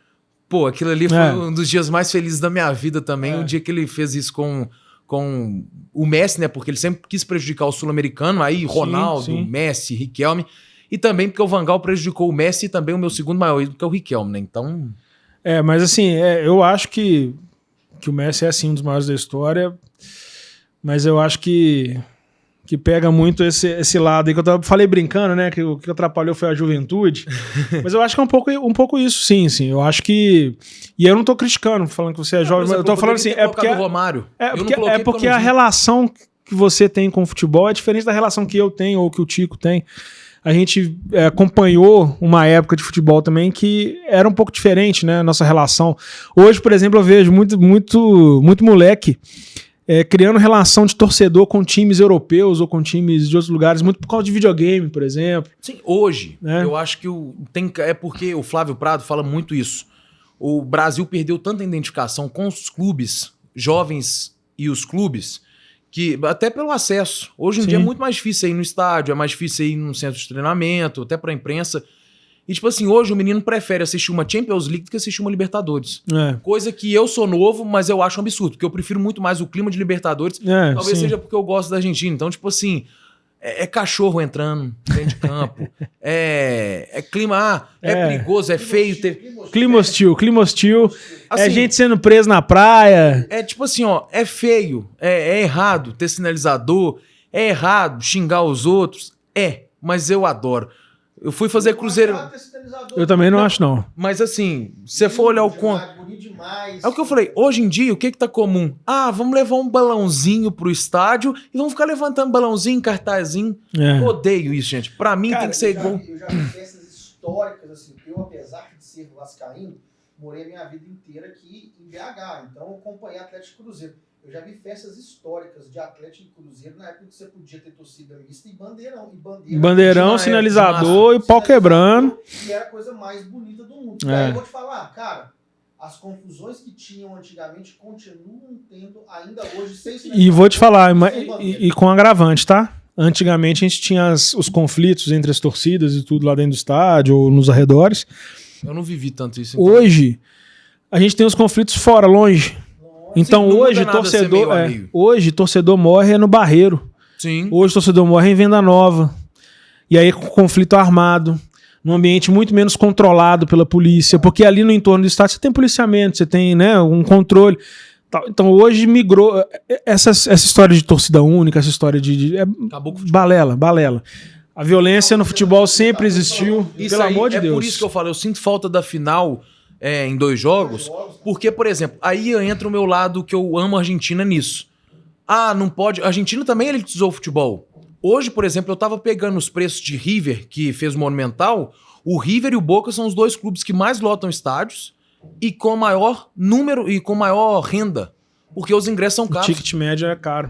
pô, aquilo ali foi um dos dias mais felizes da minha vida também, o dia que ele fez isso com o Messi, né? Porque ele sempre quis prejudicar o sul-americano, aí Ronaldo, Messi, Riquelme, e também porque o Van Gaal prejudicou o Messi e também o meu segundo maior ídolo, que é o Riquelme, né? Então... mas assim, eu acho que o Messi é assim um dos maiores da história, mas eu acho que pega muito esse lado aí que eu falei brincando, né? Que o que atrapalhou foi a juventude. Mas eu acho que é um pouco isso, sim. Eu acho que... E eu não tô criticando, falando que você é jovem, mas eu tô falando assim... É porque a relação que você tem com o futebol é diferente da relação que eu tenho ou que o Tico tem. A gente acompanhou uma época de futebol também que era um pouco diferente, né? A nossa relação. Hoje, por exemplo, eu vejo muito moleque criando relação de torcedor com times europeus ou com times de outros lugares, muito por causa de videogame, por exemplo. Sim, hoje, eu acho que é porque o Flávio Prado fala muito isso. O Brasil perdeu tanta identificação com os clubes, jovens e os clubes, que até pelo acesso. Hoje em dia é muito mais difícil ir no estádio, é mais difícil ir num centro de treinamento, até pra imprensa. E, tipo assim, hoje o menino prefere assistir uma Champions League do que assistir uma Libertadores. Coisa que eu sou novo, mas eu acho um absurdo, porque eu prefiro muito mais o clima de Libertadores. Talvez seja porque eu gosto da Argentina. Então, tipo assim, é cachorro entrando dentro de campo. É clima, perigoso, é feio. Clima hostil. Assim, é gente sendo presa na praia. É tipo assim, ó, é feio, é errado ter sinalizador, é errado xingar os outros. Mas eu adoro. Eu fui fazer cruzeiro. Eu também não acho, não. Mas assim, se você for olhar o é o que eu falei, hoje em dia, o que tá comum? Vamos levar um balãozinho pro estádio e vamos ficar levantando balãozinho, cartazinho. Odeio isso, gente. Pra mim tem que ser igual. Eu já vi festas históricas, assim, eu, apesar de ser vascaíno, morei a minha vida inteira aqui em BH, então eu acompanhei Atlético e Cruzeiro. Eu já vi festas históricas de Atlético e Cruzeiro na época que você podia ter torcida mista e bandeirão. Bandeirão, sinalizador e pau quebrando. E era a coisa mais bonita do mundo. E aí eu vou te falar, cara, as confusões que tinham antigamente continuam tendo ainda hoje sem sinalização. E vou te falar, e com agravante, tá? Antigamente a gente tinha os conflitos entre as torcidas e tudo lá dentro do estádio ou nos arredores. Eu não vivi tanto isso. Então. Hoje, a gente tem os conflitos fora, longe. Então hoje torcedor morre no Barreiro. Sim. Hoje torcedor morre em Venda Nova. E aí com conflito armado, num ambiente muito menos controlado pela polícia, porque ali no entorno do estádio você tem policiamento, você tem, né, um controle. Então hoje migrou essa história de torcida única, essa história acabou com balela. A violência no futebol sempre existiu, pelo amor de Deus. É por isso que eu falo, eu sinto falta da final em 2 jogos, porque, por exemplo, aí entra o meu lado que eu amo a Argentina nisso. Não pode... A Argentina também elitizou o futebol. Hoje, por exemplo, eu tava pegando os preços de River, que fez o Monumental. O River e o Boca são os 2 clubes que mais lotam estádios e com maior número e com maior renda, porque os ingressos são caros. O ticket médio é caro.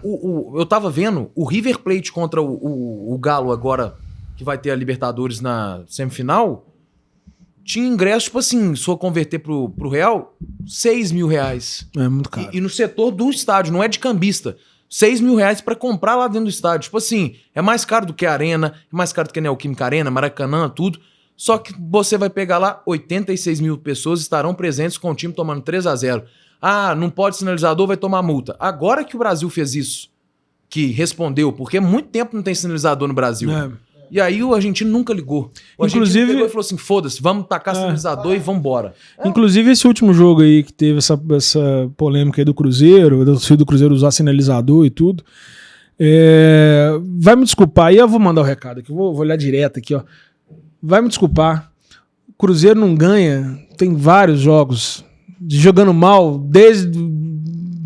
Eu tava vendo o River Plate contra o Galo agora, que vai ter a Libertadores na semifinal, tinha ingresso, tipo assim, se for converter pro real, R$6.000. É muito caro. E no setor do estádio, não é de cambista. R$6.000 pra comprar lá dentro do estádio. Tipo assim, é mais caro do que a Arena, é mais caro do que a Neoquímica Arena, Maracanã, tudo. Só que você vai pegar lá, 86 mil pessoas estarão presentes com o time tomando 3-0. Não pode sinalizador, vai tomar multa. Agora que o Brasil fez isso, que respondeu, porque há muito tempo não tem sinalizador no Brasil. E aí o argentino nunca ligou. O argentino pegou e falou assim, foda-se, vamos tacar sinalizador e vambora. Inclusive esse último jogo aí que teve essa polêmica aí do Cruzeiro, da torcida do Cruzeiro usar sinalizador e tudo. Vai me desculpar, aí eu vou mandar o recado aqui, vou olhar direto aqui, ó. Vai me desculpar, o Cruzeiro não ganha, tem vários jogos jogando mal,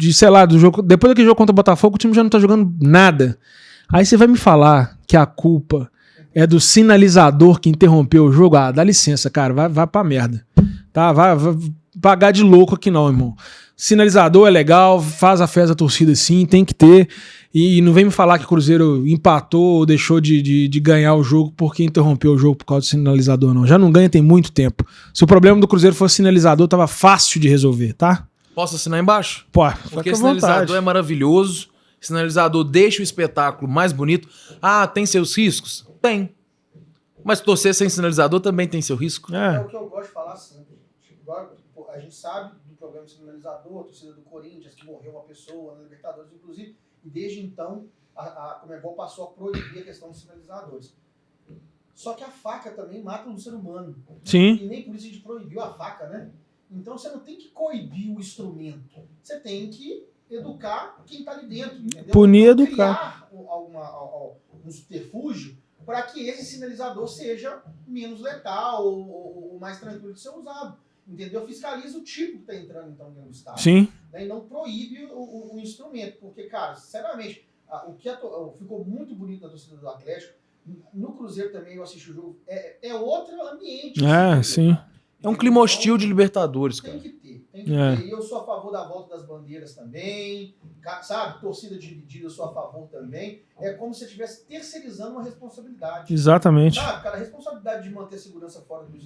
sei lá, do jogo, depois daquele jogo contra o Botafogo, o time já não tá jogando nada. Aí você vai me falar que a culpa é do sinalizador que interrompeu o jogo? Dá licença, cara, vai pra merda. Tá? Vai pagar de louco aqui não, irmão. Sinalizador é legal, faz a festa da torcida sim, tem que ter. E não vem me falar que o Cruzeiro empatou ou deixou de ganhar o jogo porque interrompeu o jogo por causa do sinalizador, não. Já não ganha tem muito tempo. Se o problema do Cruzeiro fosse sinalizador, tava fácil de resolver, tá? Posso assinar embaixo? Pode. Porque sinalizador é maravilhoso, sinalizador deixa o espetáculo mais bonito. Tem seus riscos? Tem. Mas torcer sem sinalizador também tem seu risco. É o que eu gosto de falar sempre. A gente sabe do problema do sinalizador, a torcida do Corinthians, que morreu uma pessoa na Libertadores, inclusive, e desde então a Conmebol passou a proibir a questão dos sinalizadores. Só que a faca também mata um ser humano. Sim. E nem por isso a gente proibiu a faca, né? Então você não tem que coibir o instrumento. Você tem que educar quem está ali dentro, entendeu? Punir, educar. Criar um subterfúgio para que esse sinalizador seja menos letal ou mais tranquilo de ser usado. Entendeu? Fiscaliza o tipo que está entrando então dentro do estádio. Sim. Né? E não proíbe o instrumento. Porque, cara, sinceramente, o que ficou muito bonito na torcida do Atlético, no Cruzeiro também eu assisti o jogo, é outro ambiente. Sim. É um clima hostil de Libertadores, cara. Tem que ter. E eu sou a favor da volta das bandeiras também, sabe? Torcida dividida, eu sou a favor também. É como se você estivesse terceirizando uma responsabilidade. Exatamente. Sabe, cara, a responsabilidade de manter a segurança fora do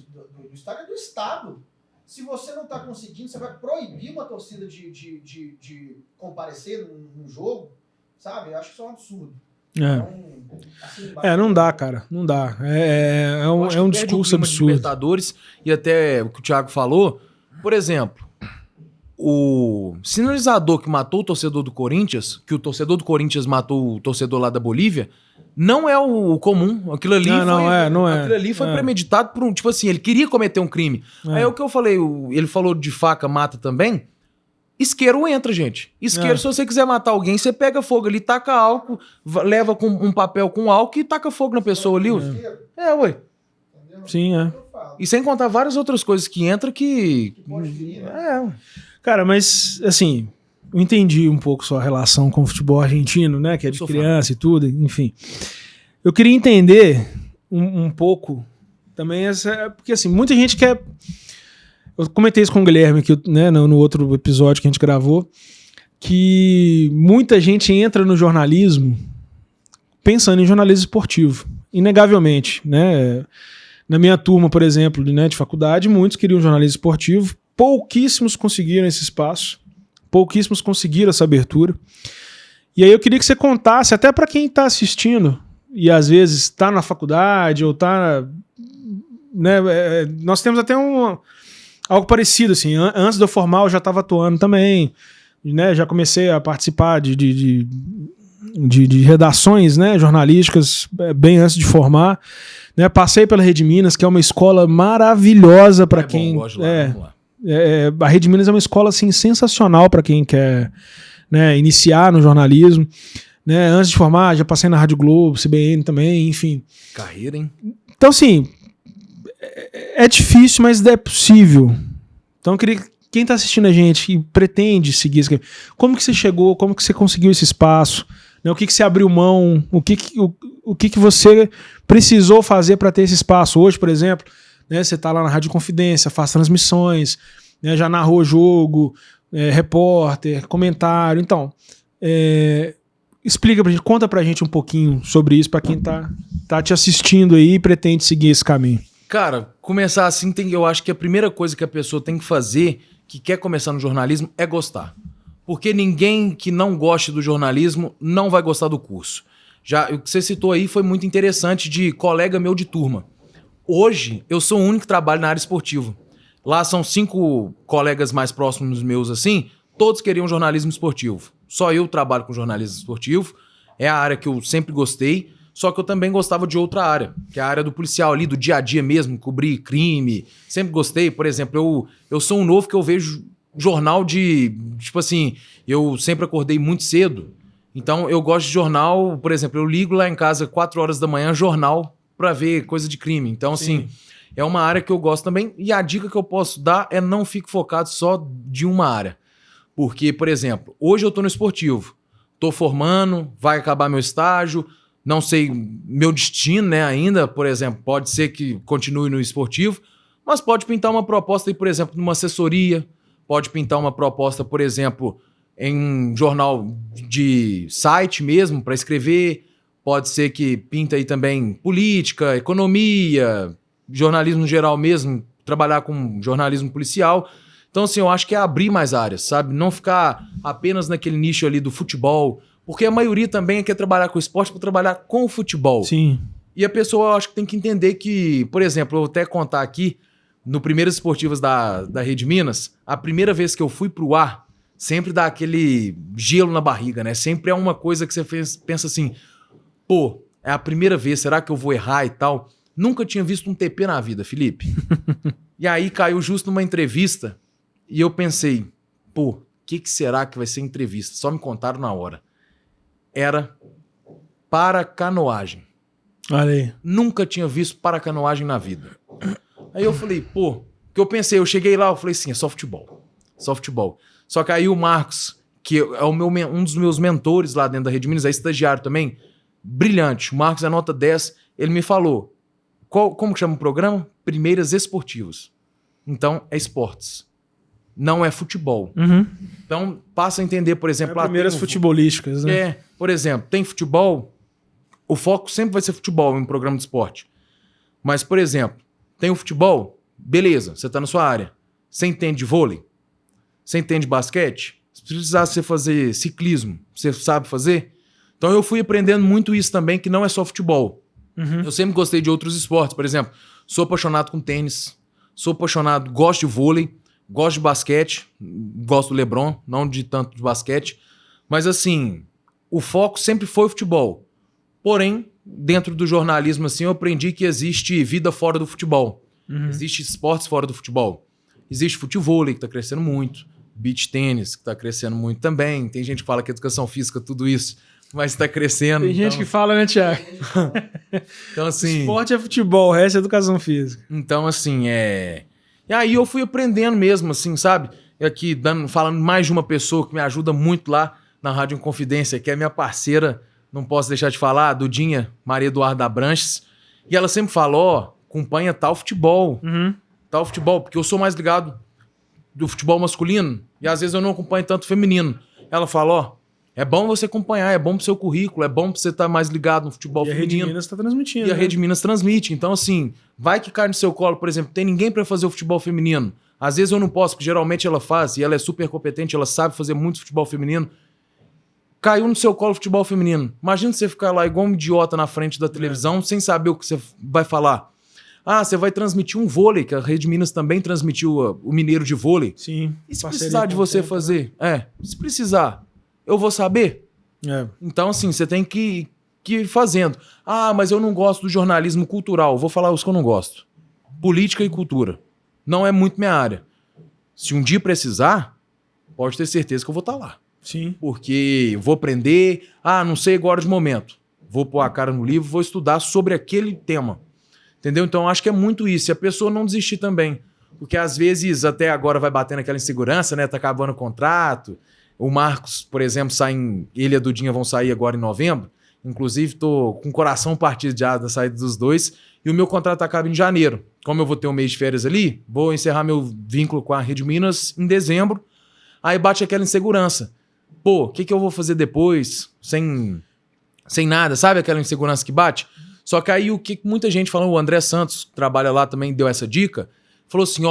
estádio é do Estado. Se você não está conseguindo, você vai proibir uma torcida de comparecer num jogo, sabe? Eu acho que isso é um absurdo. Então, assim, não dá, cara. Não dá. É um discurso absurdo. Libertadores, e até o que o Thiago falou, por exemplo, o sinalizador que matou o torcedor do Corinthians, que o torcedor do Corinthians matou o torcedor lá da Bolívia, não é o comum. Aquilo ali Aquilo ali foi premeditado por um... Tipo assim, ele queria cometer um crime. Aí é o que eu falei, ele falou de faca, mata também. Isqueiro entra, gente. Isqueiro, se você quiser matar alguém, você pega fogo ali, taca álcool, leva com um papel com álcool e taca fogo na pessoa ali. Ué. Sim, E sem contar várias outras coisas que entram que... Cara, mas, assim, eu entendi um pouco sua relação com o futebol argentino, né? Que é de criança e tudo, enfim. Eu queria entender um pouco também porque, assim, muita gente quer... Eu comentei isso com o Guilherme aqui, né, no outro episódio que a gente gravou, que muita gente entra no jornalismo pensando em jornalismo esportivo, inegavelmente, né? Na minha turma, por exemplo, né, de faculdade, muitos queriam jornalismo esportivo, pouquíssimos conseguiram esse espaço, pouquíssimos conseguiram essa abertura. E aí eu queria que você contasse, até para quem está assistindo, e às vezes está na faculdade, ou está... Né, nós temos até algo parecido, assim. Antes de eu formar, eu já estava atuando também, né? Já comecei a participar de redações, né, jornalísticas bem antes de formar. Né? Passei pela Rede Minas, que é uma escola maravilhosa para quem... a Rede Minas é uma escola assim, sensacional para quem quer, né, iniciar no jornalismo. Né? Antes de formar, já passei na Rádio Globo, CBN também, enfim. Carreira, hein? Então, assim... É difícil, mas é possível. Então eu queria... Quem está assistindo a gente e pretende seguir isso, como que você chegou, como que você conseguiu esse espaço, né? O que você abriu mão, o que você precisou fazer para ter esse espaço. Hoje, por exemplo, né, você está lá na Rádio Confidência, faz transmissões, né, já narrou jogo, repórter, comentário. Então, explica pra gente, conta pra gente um pouquinho sobre isso, para quem tá te assistindo aí e pretende seguir esse caminho. Cara, começar assim, eu acho que a primeira coisa que a pessoa tem que fazer, que quer começar no jornalismo, é gostar. Porque ninguém que não goste do jornalismo não vai gostar do curso. Já o que você citou aí foi muito interessante, de colega meu de turma. Hoje, eu sou o único que trabalha na área esportiva. Lá são 5 colegas mais próximos meus, assim, todos queriam jornalismo esportivo. Só eu trabalho com jornalismo esportivo, é a área que eu sempre gostei. Só que eu também gostava de outra área, que é a área do policial ali, do dia a dia mesmo, cobrir crime. Sempre gostei, por exemplo, eu sou um novo que eu vejo jornal tipo assim, eu sempre acordei muito cedo. Então eu gosto de jornal, por exemplo, eu ligo lá em casa 4 horas da manhã, jornal, pra ver coisa de crime. Então, assim, é uma área que eu gosto também. E a dica que eu posso dar é não fique focado só de uma área. Porque, por exemplo, hoje eu tô no esportivo, tô formando, vai acabar meu estágio... Não sei meu destino, né, ainda, por exemplo, pode ser que continue no esportivo, mas pode pintar uma proposta aí, por exemplo, numa assessoria, pode pintar uma proposta, por exemplo, em um jornal de site mesmo, para escrever, pode ser que pinta aí também política, economia, jornalismo geral mesmo, trabalhar com jornalismo policial. Então, assim, eu acho que é abrir mais áreas, sabe? Não ficar apenas naquele nicho ali do futebol, porque a maioria também quer trabalhar com esporte para trabalhar com o futebol. Sim. E a pessoa, eu acho que tem que entender que, por exemplo, eu vou até contar aqui, no Primeiras Esportivas da Rede Minas, a primeira vez que eu fui pro ar, sempre dá aquele gelo na barriga, né? Sempre é uma coisa que você pensa assim, pô, é a primeira vez, será que eu vou errar e tal? Nunca tinha visto um TP na vida, Felipe. E aí caiu justo numa entrevista e eu pensei, pô, o que será que vai ser entrevista? Só me contaram na hora. Era paracanoagem. Olha aí. Nunca tinha visto paracanoagem na vida. Aí eu falei, pô, que eu pensei, eu cheguei lá, eu falei assim, é só futebol. Só futebol. Só que aí o Marcos, que é um dos meus mentores lá dentro da Rede Minas, é estagiário também, brilhante. O Marcos é nota 10, ele me falou, como que chama o programa? Primeiras Esportivas. Então, é esportes. Não é futebol. Uhum. Então, passa a entender, por exemplo... primeiras futebolísticas, né? Por exemplo, tem futebol, o foco sempre vai ser futebol em um programa de esporte. Mas, por exemplo, tem o futebol, beleza, você tá na sua área. Você entende de vôlei? Você entende de basquete? Se precisar você fazer ciclismo, você sabe fazer? Então eu fui aprendendo muito isso também, que não é só futebol. Uhum. Eu sempre gostei de outros esportes, por exemplo, sou apaixonado com tênis, sou apaixonado, gosto de vôlei, gosto de basquete, gosto do LeBron, não de tanto de basquete, mas assim, o foco sempre foi o futebol. Porém, dentro do jornalismo assim, eu aprendi que existe vida fora do futebol. Uhum. Existe esportes fora do futebol. Existe futevôlei, que está crescendo muito, beach tênis, que está crescendo muito também. Tem gente que fala que educação física, tudo isso, mas está crescendo. Tem gente que fala, né, Thiago? Então, assim... Esporte é futebol, o resto é educação física. Então, assim, E aí eu fui aprendendo mesmo, assim, sabe? E aqui, falando mais de uma pessoa que me ajuda muito lá na Rádio Inconfidência, que é minha parceira, não posso deixar de falar, a Dudinha Maria Eduarda Abranches. E ela sempre fala, acompanha tal futebol, tal futebol, porque eu sou mais ligado do futebol masculino e às vezes eu não acompanho tanto feminino. Ela fala, é bom você acompanhar, é bom pro seu currículo, é bom pra você estar mais ligado no futebol feminino. E a Rede Minas tá transmitindo. E a Rede Minas transmite. Então, assim, vai que cai no seu colo, por exemplo, tem ninguém pra fazer o futebol feminino. Às vezes eu não posso, porque geralmente ela faz, e ela é super competente, ela sabe fazer muito futebol feminino. Caiu no seu colo o futebol feminino. Imagina você ficar lá igual um idiota na frente da televisão, sem saber o que você vai falar. Você vai transmitir um vôlei, que a Rede Minas também transmitiu o Mineiro de vôlei. Sim. E se precisar de você fazer? Se precisar, eu vou saber. Então, assim, você tem que ir fazendo. Mas eu não gosto do jornalismo cultural. Vou falar os que eu não gosto. Política e cultura. Não é muito minha área. Se um dia precisar, pode ter certeza que eu vou estar lá. Sim. Porque eu vou aprender, não sei agora de momento. Vou pôr a cara no livro, vou estudar sobre aquele tema. Entendeu? Então, eu acho que é muito isso. E a pessoa não desistir também. Porque, às vezes, até agora vai batendo aquela insegurança, né? Tá acabando o contrato. O Marcos, por exemplo, ele e a Dudinha vão sair agora em novembro. Inclusive, tô com o coração partido já da saída dos dois. E o meu contrato acaba em janeiro. Como eu vou ter um mês de férias ali, vou encerrar meu vínculo com a Rede Minas em dezembro. Aí bate aquela insegurança. O que eu vou fazer depois? Sem nada, sabe aquela insegurança que bate? Só que aí o que muita gente falou, o André Santos, que trabalha lá também, deu essa dica, falou assim,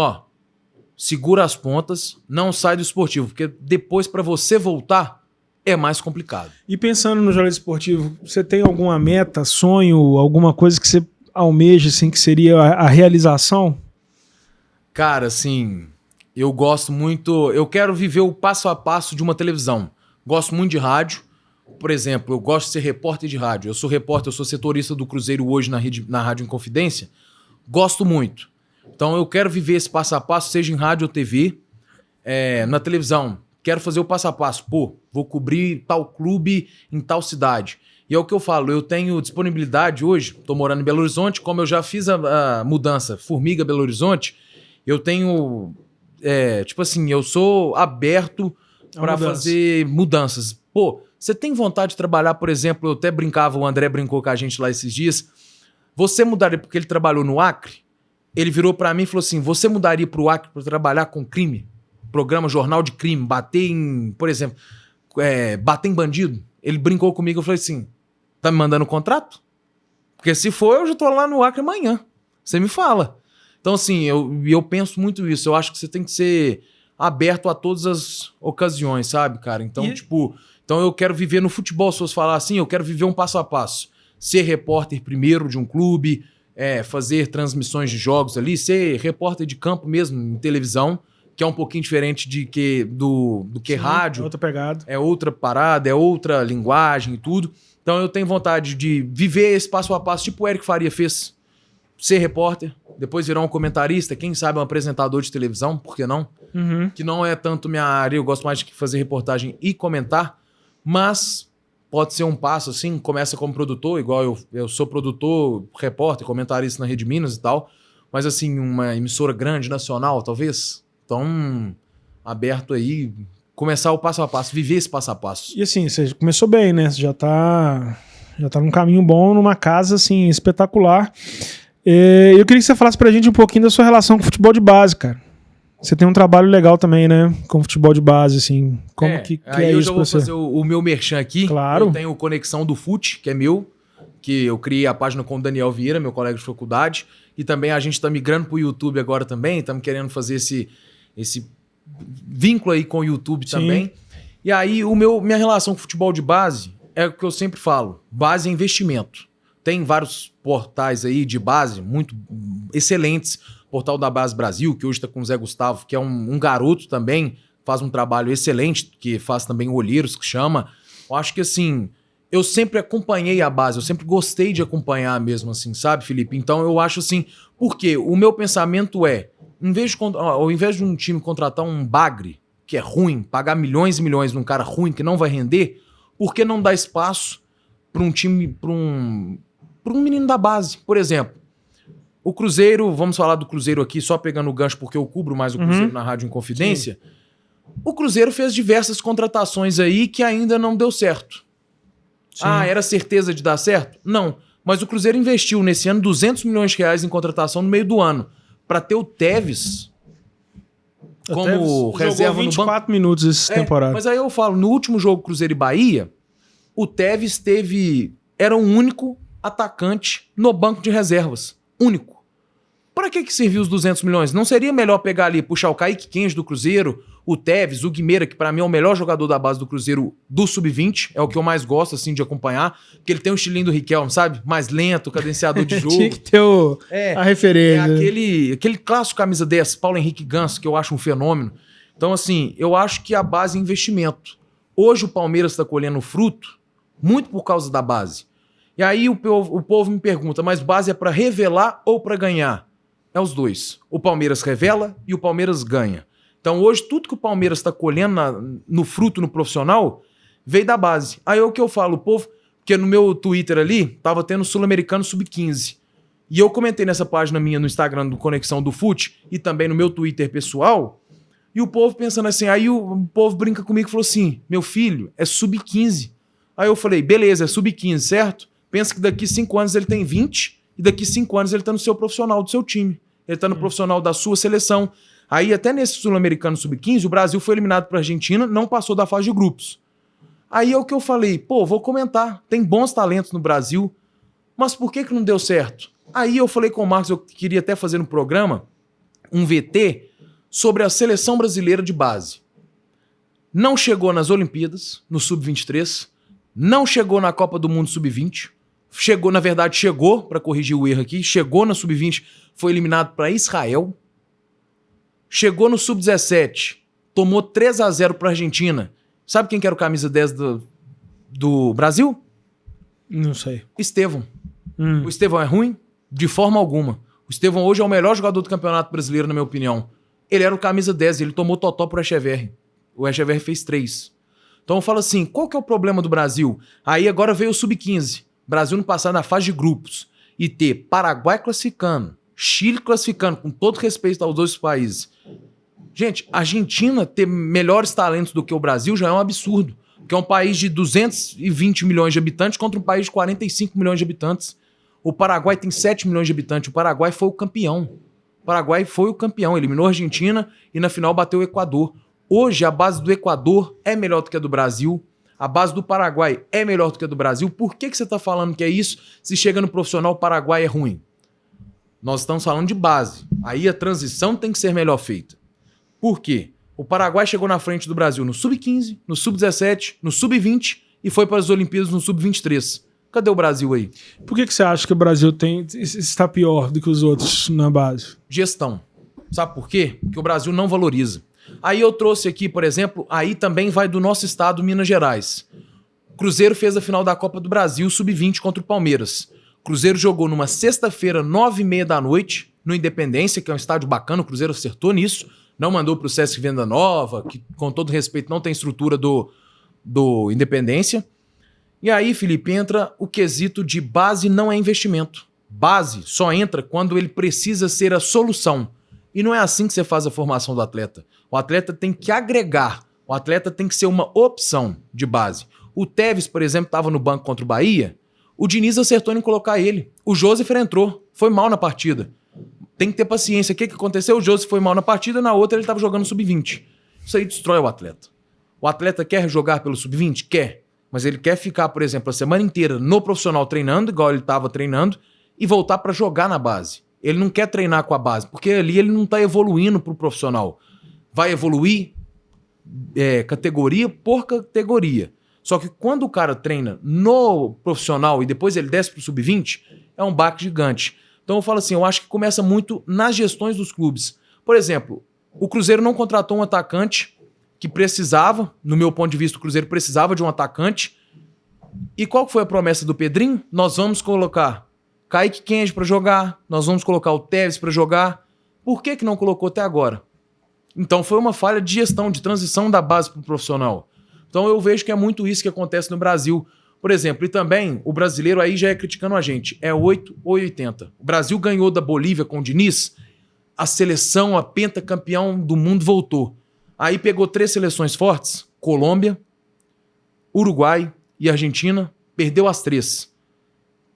segura as pontas, não sai do esportivo, porque depois para você voltar é mais complicado. E pensando no jornalismo esportivo, você tem alguma meta, sonho, alguma coisa que você almeja, assim, que seria a realização? Cara, assim, eu gosto muito, eu quero viver o passo a passo de uma televisão. Gosto muito de rádio. Por exemplo, eu gosto de ser repórter de rádio. Eu sou repórter, eu sou setorista do Cruzeiro hoje na Rádio Inconfidência. Gosto muito. Então eu quero viver esse passo a passo, seja em rádio ou TV, na televisão. Quero fazer o passo a passo. Vou cobrir tal clube em tal cidade. E é o que eu falo, eu tenho disponibilidade hoje, estou morando em Belo Horizonte, como eu já fiz a mudança Formiga Belo Horizonte, eu tenho, eu sou aberto para fazer mudanças. Você tem vontade de trabalhar, por exemplo, eu até brincava, o André brincou com a gente lá esses dias, você mudaria, porque ele trabalhou no Acre, ele virou para mim e falou assim, você mudaria para o Acre para trabalhar com crime? Programa Jornal de Crime, bater em, por exemplo, bater em bandido? Ele brincou comigo, eu falei assim, tá me mandando um contrato? Porque se for, eu já tô lá no Acre amanhã. Você me fala. Então, assim, eu penso muito isso. Eu acho que você tem que ser aberto a todas as ocasiões, sabe, cara? Então, então eu quero viver no futebol, se fosse falar assim, eu quero viver um passo a passo. Ser repórter primeiro de um clube, fazer transmissões de jogos ali, ser repórter de campo mesmo, em televisão, que é um pouquinho diferente do que rádio. É outra pegada. É outra parada, é outra linguagem e tudo. Então eu tenho vontade de viver esse passo a passo, tipo o Eric Faria fez. Ser repórter, depois virar um comentarista, quem sabe um apresentador de televisão, por que não? Uhum. Que não é tanto minha área, eu gosto mais de fazer reportagem e comentar, mas pode ser um passo assim, começa como produtor, igual eu sou produtor, repórter, comentarista na Rede Minas e tal, mas assim, uma emissora grande, nacional, talvez. Então, aberto aí, começar o passo a passo, viver esse passo a passo. E assim, você começou bem, né? Você já tá num caminho bom, numa casa assim espetacular. Eu queria que você falasse pra gente um pouquinho da sua relação com o futebol de base, cara. Você tem um trabalho legal também, né? Com futebol de base, assim. Como que é eu isso já pra vou você? fazer o meu merchan aqui. Claro. Eu tenho o Conexão do Fute, que é meu, que eu criei a página com o Daniel Vieira, meu colega de faculdade. E também a gente está migrando pro YouTube agora também. Estamos querendo fazer esse vínculo aí com o YouTube também. E aí, minha relação com futebol de base é o que eu sempre falo. Base é investimento. Tem vários portais aí de base muito excelentes. Portal da Base Brasil, que hoje está com o Zé Gustavo, que é um garoto também, faz um trabalho excelente, que faz também Olheiros, que chama. Eu acho que, assim, eu sempre acompanhei a base, eu sempre gostei de acompanhar mesmo, assim, sabe, Felipe? Então, eu acho assim, porque o meu pensamento é, ao invés de um time contratar um bagre, que é ruim, pagar milhões e milhões num cara ruim que não vai render, por que não dar espaço para um time, para um menino da base? Por exemplo, o Cruzeiro, vamos falar do Cruzeiro aqui, só pegando o gancho, porque eu cubro mais o Cruzeiro na Rádio Inconfidência. Sim. O Cruzeiro fez diversas contratações aí que ainda não deu certo. Sim. Era certeza de dar certo? Não. Mas o Cruzeiro investiu nesse ano 200 milhões de reais em contratação no meio do ano. Para ter o Tevez como reserva no banco. 24 minutos essa temporada. Mas aí eu falo, no último jogo Cruzeiro e Bahia, o Tevez era o único atacante no banco de reservas. Único. Para que serviu os 200 milhões? Não seria melhor pegar ali, puxar o Kaique Kenji do Cruzeiro, o Tevez, o Guimeira, que para mim é o melhor jogador da base do Cruzeiro do Sub-20, é o que eu mais gosto, assim, de acompanhar, porque ele tem um estilinho do Riquelme, sabe? Mais lento, cadenciador de jogo. Tinha que ter a referência. Aquele clássico camisa 10, Paulo Henrique Ganso, que eu acho um fenômeno. Então, assim, eu acho que a base é investimento. Hoje o Palmeiras está colhendo fruto, muito por causa da base. E aí o povo me pergunta, mas base é para revelar ou para ganhar? É os dois. O Palmeiras revela e o Palmeiras ganha. Então hoje tudo que o Palmeiras está colhendo no fruto, no profissional, veio da base. Aí é o que eu falo, o povo, porque no meu Twitter ali, tava tendo Sul-Americano Sub-15. E eu comentei nessa página minha no Instagram do Conexão do Fute e também no meu Twitter pessoal, e o povo pensando assim, aí o povo brinca comigo e falou assim, meu filho, é Sub-15. Aí eu falei, beleza, é Sub-15, certo? Pensa que daqui 5 anos ele tem 20 e daqui 5 anos ele tá no seu profissional do seu time. Ele tá no profissional da sua seleção. Aí até nesse Sul-Americano Sub-15, o Brasil foi eliminado pra Argentina, não passou da fase de grupos. Aí é o que eu falei, vou comentar, tem bons talentos no Brasil, mas por que não deu certo? Aí eu falei com o Marcos, eu queria até fazer no programa um VT sobre a seleção brasileira de base. Não chegou nas Olimpíadas, no Sub-23, não chegou na Copa do Mundo Sub-20, chegou, para corrigir o erro aqui, chegou na Sub-20, foi eliminado para Israel, chegou no Sub-17, tomou 3-0 para a Argentina. Sabe quem que era o camisa 10 do Brasil? Não sei. Estevão. O Estevão é ruim? De forma alguma. O Estevão hoje é o melhor jogador do Campeonato Brasileiro, na minha opinião. Ele era o camisa 10, ele tomou totó pro Echeverri. O Echeverri fez 3. Então eu falo assim, qual que é o problema do Brasil? Aí agora veio o Sub-15. Brasil no passado na fase de grupos. E ter Paraguai classificando, Chile classificando, com todo respeito aos dois países. Gente, a Argentina ter melhores talentos do que o Brasil já é um absurdo. Porque é um país de 220 milhões de habitantes contra um país de 45 milhões de habitantes. O Paraguai tem 7 milhões de habitantes. O Paraguai foi o campeão. Eliminou a Argentina e na final bateu o Equador. Hoje a base do Equador é melhor do que a do Brasil. A base do Paraguai é melhor do que a do Brasil. Por que você está falando que é isso se chega no profissional o Paraguai é ruim? Nós estamos falando de base. Aí a transição tem que ser melhor feita. Por quê? O Paraguai chegou na frente do Brasil no Sub-15, no Sub-17, no Sub-20 e foi para as Olimpíadas no Sub-23. Cadê o Brasil aí? Por que você acha que o Brasil está pior do que os outros na base? Gestão. Sabe por quê? Porque o Brasil não valoriza. Aí eu trouxe aqui, por exemplo, aí também vai do nosso estado, Minas Gerais. Cruzeiro fez a final da Copa do Brasil Sub-20 contra o Palmeiras. Cruzeiro jogou numa sexta-feira, 9h30 da noite, no Independência, que é um estádio bacana, o Cruzeiro acertou nisso, não mandou pro Sesc Venda Nova, que com todo respeito não tem estrutura do Independência. E aí, Felipe, entra o quesito de base não é investimento. Base só entra quando ele precisa ser a solução. E não é assim que você faz a formação do atleta. O atleta tem que agregar. O atleta tem que ser uma opção de base. O Tevez, por exemplo, estava no banco contra o Bahia. O Diniz acertou em colocar ele. O Joseph entrou. Foi mal na partida. Tem que ter paciência. O que aconteceu? O Joseph foi mal na partida, na outra ele estava jogando sub-20. Isso aí destrói o atleta. O atleta quer jogar pelo sub-20? Quer. Mas ele quer ficar, por exemplo, a semana inteira no profissional treinando, igual ele estava treinando, e voltar para jogar na base. Ele não quer treinar com a base, porque ali ele não está evoluindo para o profissional. Vai evoluir categoria por categoria. Só que quando o cara treina no profissional e depois ele desce para o sub-20, é um baque gigante. Então eu falo assim, eu acho que começa muito nas gestões dos clubes. Por exemplo, o Cruzeiro não contratou um atacante que precisava, no meu ponto de vista, o Cruzeiro precisava de um atacante. E qual foi a promessa do Pedrinho? Nós vamos colocar Kaique Kenji para jogar, nós vamos colocar o Tevez para jogar. Por que não colocou até agora? Então foi uma falha de gestão, de transição da base para o profissional. Então eu vejo que é muito isso que acontece no Brasil. Por exemplo, e também o brasileiro aí já é criticando a gente. É 8 ou 80. O Brasil ganhou da Bolívia com o Diniz, a seleção, a pentacampeão do mundo voltou. Aí pegou 3 seleções fortes, Colômbia, Uruguai e Argentina, perdeu as 3.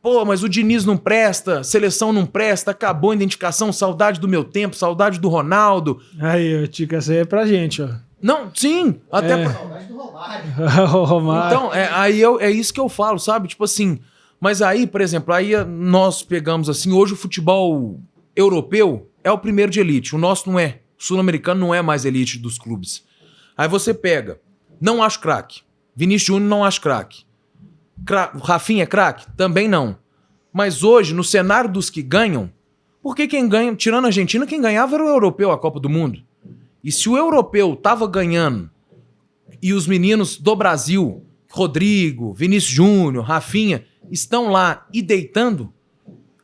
Pô, mas o Diniz não presta, seleção não presta, acabou a identificação, saudade do meu tempo, saudade do Ronaldo. Aí, Tica, essa aí é pra gente, ó. Não, sim, até Saudade do Romário. O Romário. Então, é isso que eu falo, sabe? Tipo assim, mas aí, por exemplo, aí nós pegamos assim, hoje o futebol europeu é o primeiro de elite, o nosso não é. O sul-americano não é mais elite dos clubes. Aí você pega, não acho craque. Vinícius Júnior não acho craque. Rafinha é craque? Também não. Mas hoje, no cenário dos que ganham, porque quem ganha, tirando a Argentina, quem ganhava era o europeu, a Copa do Mundo. E se o europeu tava ganhando e os meninos do Brasil, Rodrigo, Vinícius Júnior, Rafinha, estão lá e deitando,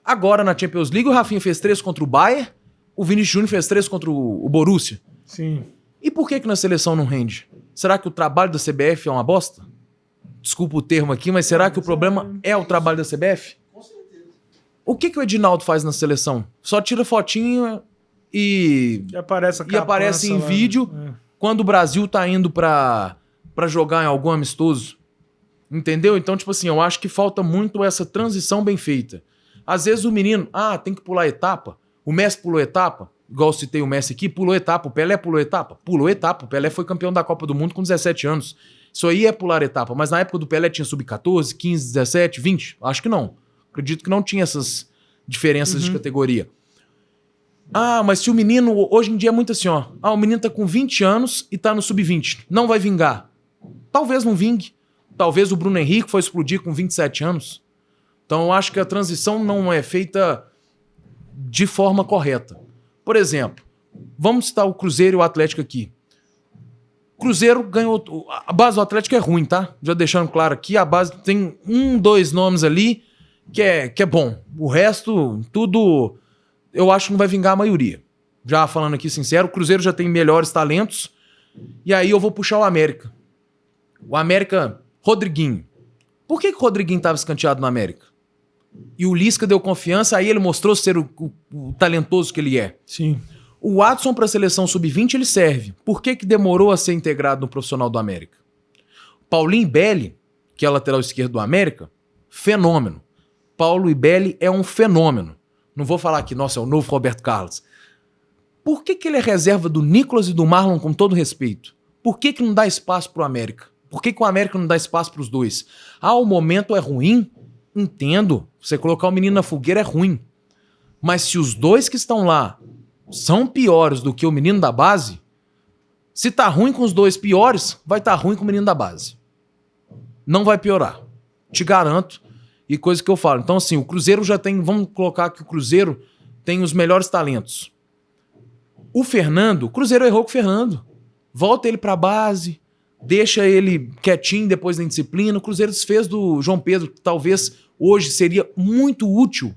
agora na Champions League o Rafinha fez 3 contra o Bayern, o Vinícius Júnior fez 3 contra o Borussia. Sim. E por que na seleção não rende? Será que o trabalho da CBF é uma bosta? Desculpa o termo aqui, mas será que o problema é o trabalho da CBF? Com certeza. O que o Edinaldo faz na seleção? Só tira fotinho e aparece em vídeo quando o Brasil tá indo pra jogar em algum amistoso. Entendeu? Então, tipo assim, eu acho que falta muito essa transição bem feita. Às vezes o menino, tem que pular etapa. O Messi pulou etapa, igual eu citei o Messi aqui, pulou etapa. O Pelé pulou etapa? Pulou etapa. O Pelé foi campeão da Copa do Mundo com 17 anos. Isso aí é pular etapa. Mas na época do Pelé tinha sub-14, 15, 17, 20? Acho que não. Acredito que não tinha essas diferenças de categoria. Mas se o menino... Hoje em dia é muito assim, ó. O menino tá com 20 anos e tá no sub-20. Não vai vingar. Talvez não vingue. Talvez o Bruno Henrique foi explodir com 27 anos. Então eu acho que a transição não é feita de forma correta. Por exemplo, vamos citar o Cruzeiro e o Atlético aqui. Cruzeiro ganhou... A base do Atlético é ruim, tá? Já deixando claro aqui, a base tem 2 nomes ali que é bom. O resto, tudo... Eu acho que não vai vingar a maioria. Já falando aqui sincero, o Cruzeiro já tem melhores talentos. E aí eu vou puxar o América. O América, Rodriguinho. Por que o Rodriguinho estava escanteado no América? E o Lisca deu confiança, aí ele mostrou ser o talentoso que ele é. Sim. O Watson para a seleção sub-20 ele serve. Por que demorou a ser integrado no profissional do América? Paulinho Belli, que é lateral esquerdo do América, fenômeno. Paulo Ibelli é um fenômeno. Não vou falar que, nossa, é o novo Roberto Carlos. Por que ele é reserva do Nicolas e do Marlon, com todo respeito? Por que não dá espaço pro América? Por que o América não dá espaço pros dois? O momento é ruim? Entendo. Você colocar o menino na fogueira é ruim. Mas se os dois que estão lá são piores do que o menino da base, se tá ruim com os dois piores, vai estar ruim com o menino da base. Não vai piorar. Te garanto. E coisa que eu falo. Então, assim, o Cruzeiro já tem... Vamos colocar que o Cruzeiro tem os melhores talentos. O Fernando... O Cruzeiro errou com o Fernando. Volta ele pra base, deixa ele quietinho depois da indisciplina. O Cruzeiro desfez do João Pedro, que talvez hoje seria muito útil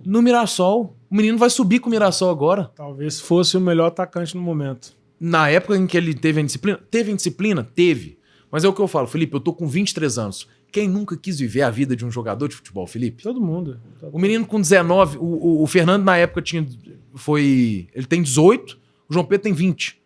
no Mirassol. O menino vai subir com o Mirassol agora. Talvez fosse o melhor atacante no momento. Na época em que ele teve a indisciplina... Teve indisciplina? Teve. Mas é o que eu falo, Felipe, eu tô com 23 anos. Quem nunca quis viver a vida de um jogador de futebol, Felipe? Todo mundo. O menino com 19, o Fernando na época ele tem 18, o João Pedro tem 20.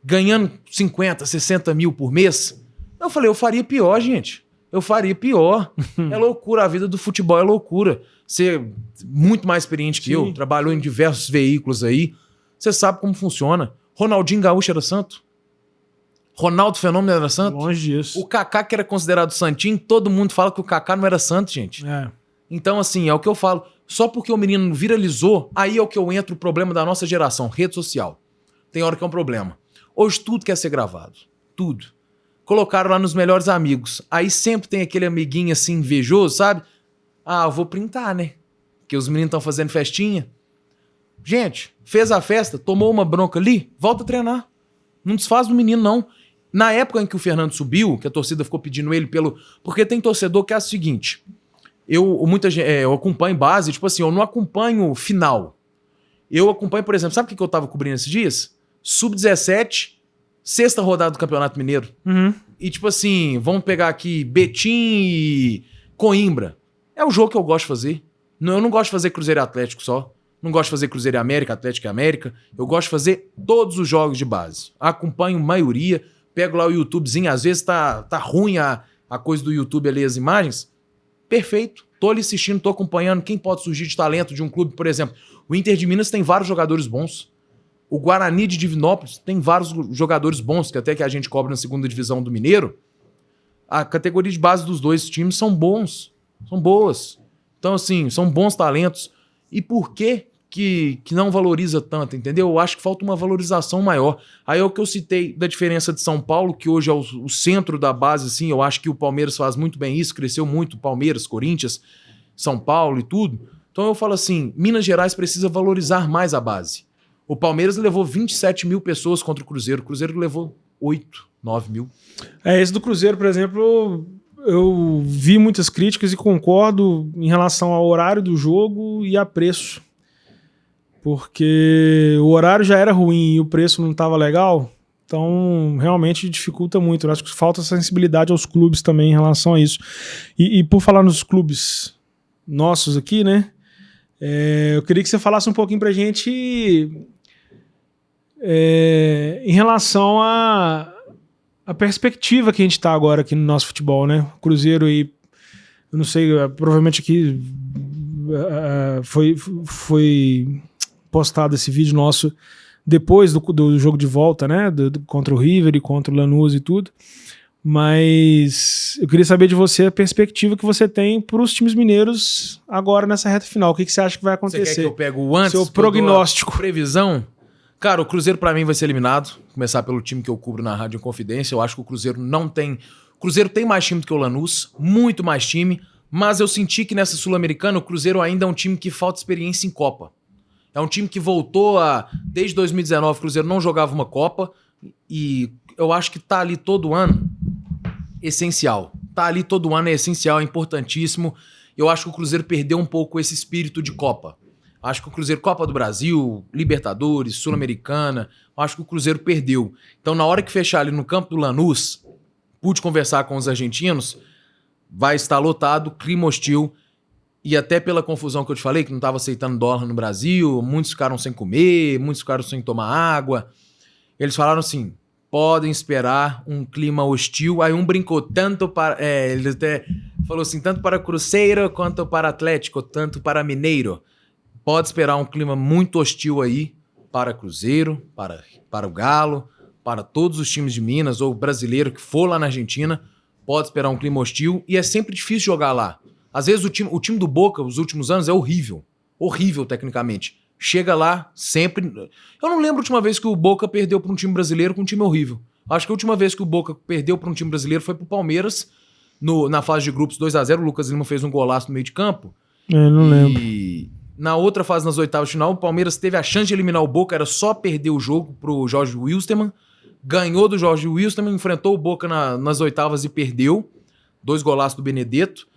Ganhando 50, 60 mil por mês. Eu falei, eu faria pior, gente. Eu faria pior. É loucura, a vida do futebol é loucura. Você é muito mais experiente que eu, trabalhou em diversos veículos aí. Você sabe como funciona. Ronaldinho Gaúcho era santo? Ronaldo Fenômeno era santo? Longe disso. O Kaká, que era considerado santinho, todo mundo fala que o Kaká não era santo, gente. É. Então, assim, é o que eu falo. Só porque o menino viralizou, aí é o que eu entro o problema da nossa geração, rede social. Tem hora que é um problema. Hoje tudo quer ser gravado. Tudo. Colocaram lá nos melhores amigos. Aí sempre tem aquele amiguinho assim, invejoso, sabe? Ah, eu vou printar, né? Porque os meninos estão fazendo festinha. Gente, fez a festa, tomou uma bronca ali, volta a treinar. Não desfaz do menino, não. Na época em que o Fernando subiu, que a torcida ficou pedindo ele pelo... Porque tem torcedor que é o seguinte... Eu acompanho base, tipo assim, eu não acompanho final. Eu acompanho, por exemplo, sabe o que eu tava cobrindo esses dias? Sub-17, sexta rodada do Campeonato Mineiro. E tipo assim, vamos pegar aqui Betim e Coimbra. É o jogo que eu gosto de fazer. Eu não gosto de fazer Cruzeiro e Atlético só. Não gosto de fazer Cruzeiro e América, Atlético e América. Eu gosto de fazer todos os jogos de base. Acompanho maioria, pego lá o YouTubezinho, às vezes tá ruim a coisa do YouTube ali, as imagens. Perfeito. Tô ali assistindo, tô acompanhando quem pode surgir de talento de um clube, por exemplo. O Inter de Minas tem vários jogadores bons. O Guarani de Divinópolis tem vários jogadores bons, que até que a gente cobra na segunda divisão do Mineiro. A categoria de base dos dois times são bons. São boas. Então, assim, são bons talentos. E por que não valoriza tanto, entendeu? Eu acho que falta uma valorização maior. Aí é o que eu citei da diferença de São Paulo, que hoje é o centro da base, assim, eu acho que o Palmeiras faz muito bem isso, cresceu muito, Palmeiras, Corinthians, São Paulo e tudo. Então eu falo assim, Minas Gerais precisa valorizar mais a base. O Palmeiras levou 27 mil pessoas contra o Cruzeiro levou 8, 9 mil. Esse do Cruzeiro, por exemplo, eu vi muitas críticas e concordo em relação ao horário do jogo e a preço. Porque o horário já era ruim e o preço não estava legal, então realmente dificulta muito. Eu acho que falta sensibilidade aos clubes também em relação a isso. E por falar nos clubes nossos aqui, né? Eu queria que você falasse um pouquinho pra gente em relação à perspectiva que a gente está agora aqui no nosso futebol, né? O Cruzeiro aí, eu não sei, provavelmente aqui foi postado esse vídeo nosso depois do jogo de volta, né? Contra o River e contra o Lanús e tudo. Mas eu queria saber de você a perspectiva que você tem para os times mineiros agora nessa reta final. O que você acha que vai acontecer? Você quer que eu pego o antes? Seu prognóstico. Previsão? Cara, o Cruzeiro para mim vai ser eliminado. Começar pelo time que eu cubro na Rádio Inconfidência. Eu acho que o Cruzeiro não tem... O Cruzeiro tem mais time do que o Lanús, muito mais time, mas eu senti que nessa Sul-Americana o Cruzeiro ainda é um time que falta experiência em Copa. É um time que voltou desde 2019, o Cruzeiro não jogava uma Copa e eu acho que tá ali todo ano essencial. Tá ali todo ano é essencial, é importantíssimo. Eu acho que o Cruzeiro perdeu um pouco esse espírito de Copa. Acho que o Cruzeiro, Copa do Brasil, Libertadores, Sul-Americana, acho que o Cruzeiro perdeu. Então, na hora que fechar ali no campo do Lanús, pude conversar com os argentinos, vai estar lotado, clima hostil. E até pela confusão que eu te falei, que não estava aceitando dólar no Brasil, muitos ficaram sem comer, muitos ficaram sem tomar água. Eles falaram assim, podem esperar um clima hostil. Aí um brincou tanto para... ele até falou assim, tanto para Cruzeiro quanto para Atlético, tanto para Mineiro. Pode esperar um clima muito hostil aí para Cruzeiro, para o Galo, para todos os times de Minas ou brasileiro que for lá na Argentina. Pode esperar um clima hostil e é sempre difícil jogar lá. Às vezes o time do Boca, os últimos anos, é horrível. Horrível, tecnicamente. Chega lá, sempre... Eu não lembro a última vez que o Boca perdeu para um time brasileiro com um time horrível. Acho que a última vez que o Boca perdeu para um time brasileiro foi pro Palmeiras, na fase de grupos 2-0. O Lucas Lima fez um golaço no meio de campo. Não lembro. E na outra fase, nas oitavas de final, o Palmeiras teve a chance de eliminar o Boca, era só perder o jogo pro Jorge Wilstermann. Ganhou do Jorge Wilstermann, enfrentou o Boca nas oitavas e perdeu. 2 golaços do Benedetto.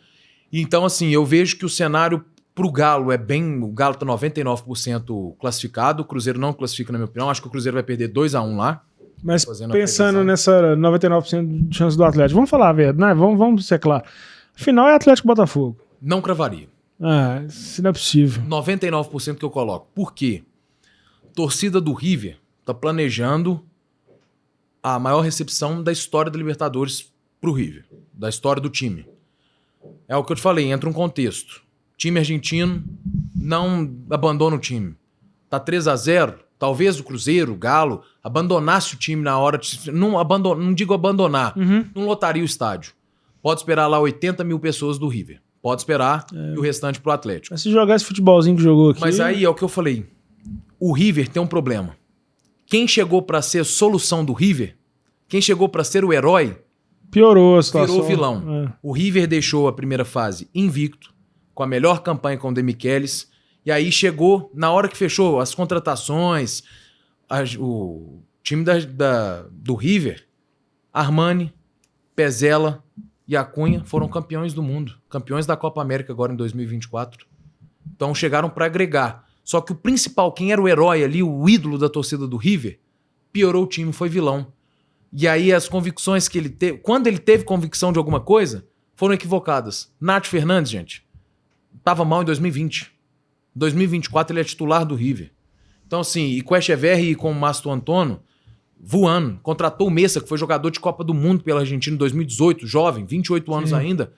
Então, assim, eu vejo que o cenário pro Galo é bem... O Galo tá 99% classificado, o Cruzeiro não classifica, na minha opinião. Acho que o Cruzeiro vai perder 2-1 lá. Mas pensando nessa 99% de chance do Atlético, vamos falar a verdade, né? Vamos ser claro. Afinal é Atlético Botafogo. Não cravaria. Isso não é possível. 99% que eu coloco. Por quê? Torcida do River tá planejando a maior recepção da história da Libertadores pro River, da história do time. É o que eu te falei, entra um contexto. Time argentino não abandona o time. Tá 3-0, talvez o Cruzeiro, o Galo, abandonasse o time na hora de... Não digo abandonar, não lotaria o estádio. Pode esperar lá 80 mil pessoas do River. Pode esperar e o restante pro Atlético. Mas se jogar esse futebolzinho que jogou aqui... Mas aí é o que eu falei. O River tem um problema. Quem chegou pra ser solução do River, quem chegou pra ser o herói, piorou a situação. virou vilão. O River deixou a primeira fase invicto, com a melhor campanha com o De Michelis, e aí chegou, na hora que fechou as contratações, o time do River, Armani, Pezzella e Acunha foram campeões do mundo, campeões da Copa América agora em 2024. Então chegaram para agregar. Só que o principal, quem era o herói ali, o ídolo da torcida do River, piorou o time, foi vilão. E aí as convicções que ele teve, quando ele teve convicção de alguma coisa, foram equivocadas. Nath Fernandes, gente, tava mal em 2020. Em 2024 ele é titular do River. Então assim, e com o Echeverri e com o Mastro Antônio, voando. Contratou o Messa, que foi jogador de Copa do Mundo pela Argentina em 2018, jovem, 28 anos ainda,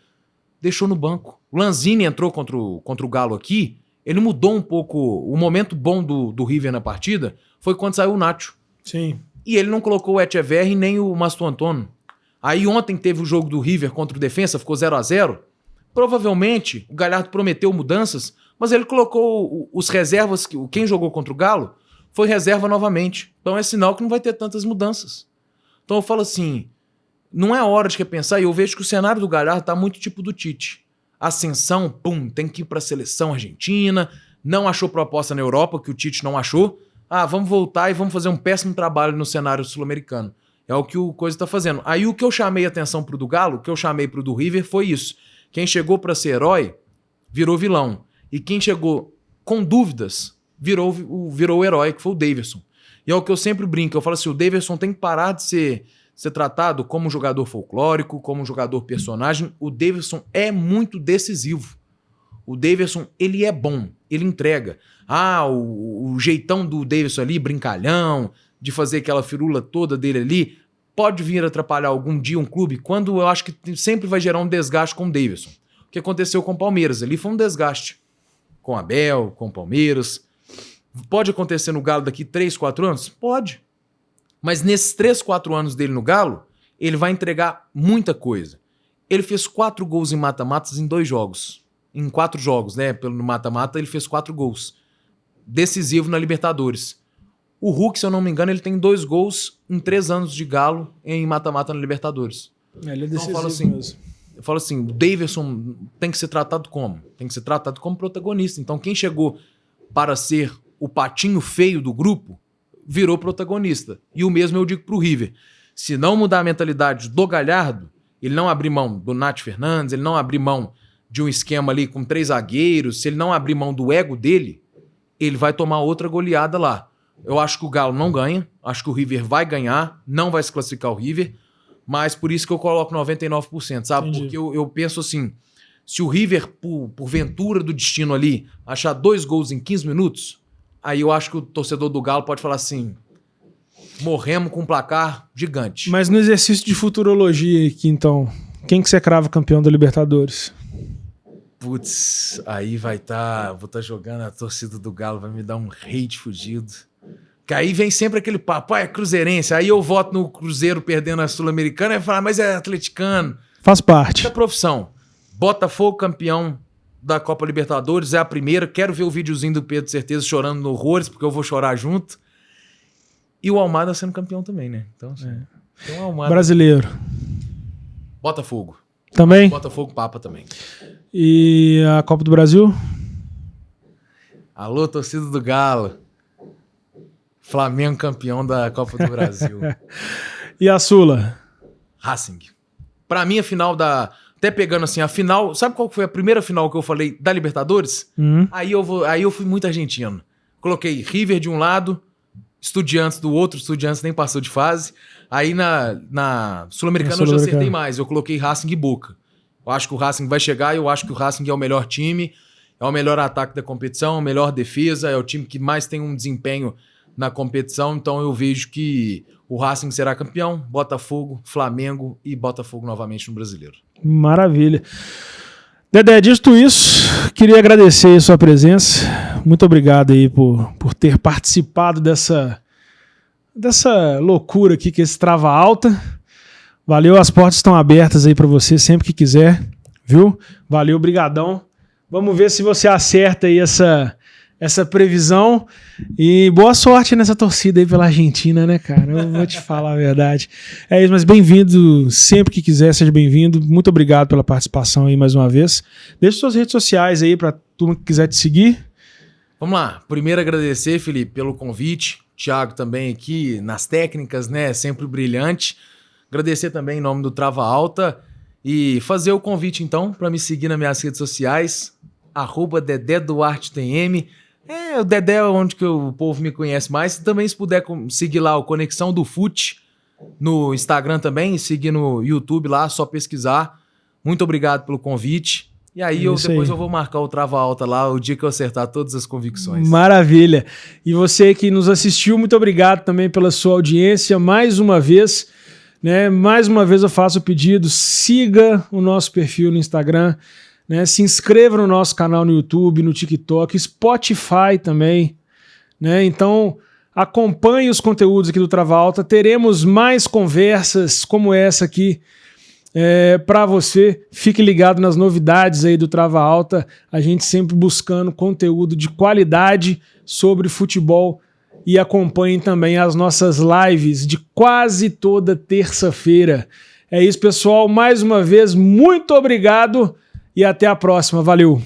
deixou no banco. O Lanzini entrou contra o Galo aqui, ele mudou um pouco, o momento bom do River na partida foi quando saiu o Nacho. Sim. E ele não colocou o Echeverri nem o Mastro Antônio. Aí ontem teve o jogo do River contra o Defensa, ficou 0-0. Provavelmente o Galhardo prometeu mudanças, mas ele colocou os reservas, quem jogou contra o Galo foi reserva novamente. Então é sinal que não vai ter tantas mudanças. Então eu falo assim, não é hora de repensar, e eu vejo que o cenário do Galhardo tá muito tipo do Tite. Ascensão, pum, tem que ir para a seleção argentina, não achou proposta na Europa, que o Tite não achou. Ah, vamos voltar e vamos fazer um péssimo trabalho no cenário sul-americano. É o que o Coisa tá fazendo. Aí o que eu chamei atenção pro do Galo, o que eu chamei pro do River foi isso. Quem chegou para ser herói, virou vilão. E quem chegou com dúvidas, virou o herói, que foi o Daverson. E é o que eu sempre brinco, eu falo assim, o Daverson tem que parar de ser tratado como um jogador folclórico, como um jogador personagem. O Daverson é muito decisivo. O Daverson, ele é bom, ele entrega. Ah, o jeitão do Daverson ali, brincalhão, de fazer aquela firula toda dele ali, pode vir atrapalhar algum dia um clube, quando eu acho que sempre vai gerar um desgaste com o Daverson. O que aconteceu com o Palmeiras ali foi um desgaste. Com o Abel, com o Palmeiras. Pode acontecer no Galo daqui 3, 4 anos? Pode. Mas nesses 3, 4 anos dele no Galo, ele vai entregar muita coisa. Ele fez 4 gols em mata-matas em 2 jogos. Em 4 jogos, né? No mata-mata ele fez 4 gols. Decisivo na Libertadores. O Hulk, se eu não me engano, ele tem 2 gols em 3 anos de Galo em mata-mata na Libertadores. Ele é decisivo então, eu falo assim, o Daverson tem que ser tratado como? Tem que ser tratado como protagonista. Então quem chegou para ser o patinho feio do grupo, virou protagonista. E o mesmo eu digo pro River. Se não mudar a mentalidade do Galhardo, ele não abrir mão do Nath Fernandes, ele não abrir mão de um esquema ali com 3 zagueiros, se ele não abrir mão do ego dele, ele vai tomar outra goleada lá. Eu acho que o Galo não ganha, acho que o River vai ganhar, não vai se classificar o River, mas por isso que eu coloco 99%, sabe? Entendi. Porque eu penso assim, se o River, por ventura do destino ali, achar 2 gols em 15 minutos, aí eu acho que o torcedor do Galo pode falar assim, morremos com um placar gigante. Mas no exercício de futurologia aqui, então, quem que você crava campeão da Libertadores? Putz, aí vou estar jogando, a torcida do Galo vai me dar um hate fugido. Que aí vem sempre aquele papo, é cruzeirense, aí eu voto no Cruzeiro perdendo a Sul-Americana e falar, mas é atleticano. Faz parte. Da profissão. Botafogo campeão da Copa Libertadores, é a primeira. Quero ver o videozinho do Pedro Certeza chorando no horrores, porque eu vou chorar junto. E o Almada sendo campeão também, né? Então, assim, tem um Almada. Brasileiro. Botafogo. Também? Botafogo Papa também. E a Copa do Brasil? Alô, torcida do Galo. Flamengo campeão da Copa do Brasil. E a Sula? Racing. Pra mim, a final da... Até pegando assim, a final... Sabe qual foi a primeira final que eu falei da Libertadores? Aí eu fui muito argentino. Coloquei River de um lado, Estudiantes do outro. Estudiantes nem passou de fase. Aí na Sul-Americana eu já acertei mais. Eu coloquei Racing e Boca. Eu acho que o Racing vai chegar e eu acho que o Racing é o melhor time. É o melhor ataque da competição, a melhor defesa. É o time que mais tem um desempenho na competição, então eu vejo que o Racing será campeão, Botafogo, Flamengo e Botafogo novamente no Brasileiro. Maravilha. Dedé, dito isso, queria agradecer a sua presença. Muito obrigado aí por ter participado dessa loucura aqui que é esse Trava Alta. Valeu, as portas estão abertas aí para você sempre que quiser, viu? Valeu, brigadão. Vamos ver se você acerta aí essa previsão. E boa sorte nessa torcida aí pela Argentina, né, cara? Eu vou te falar a verdade. É isso, mas bem-vindo sempre que quiser, seja bem-vindo. Muito obrigado pela participação aí mais uma vez. Deixe suas redes sociais aí pra turma que quiser te seguir. Vamos lá. Primeiro agradecer, Felipe, pelo convite. Thiago também aqui nas técnicas, né? Sempre brilhante. Agradecer também em nome do Trava Alta e fazer o convite, então, para me seguir nas minhas redes sociais, @DedéDuarteTM. O Dedé é onde que o povo me conhece mais. Também, se puder seguir lá o Conexão do Fute no Instagram também, e seguir no YouTube lá, só pesquisar. Muito obrigado pelo convite. E aí, depois eu vou marcar o Trava Alta lá, o dia que eu acertar todas as convicções. Maravilha. E você que nos assistiu, muito obrigado também pela sua audiência. Mais uma vez, né? Mais uma vez eu faço o pedido, siga o nosso perfil no Instagram, né? Se inscreva no nosso canal no YouTube, no TikTok, Spotify também, né? Então, acompanhe os conteúdos aqui do Trava Alta. Teremos mais conversas como essa aqui para você. Fique ligado nas novidades aí do Trava Alta. A gente sempre buscando conteúdo de qualidade sobre futebol. E acompanhem também as nossas lives de quase toda terça-feira. É isso, pessoal. Mais uma vez, muito obrigado e até a próxima. Valeu!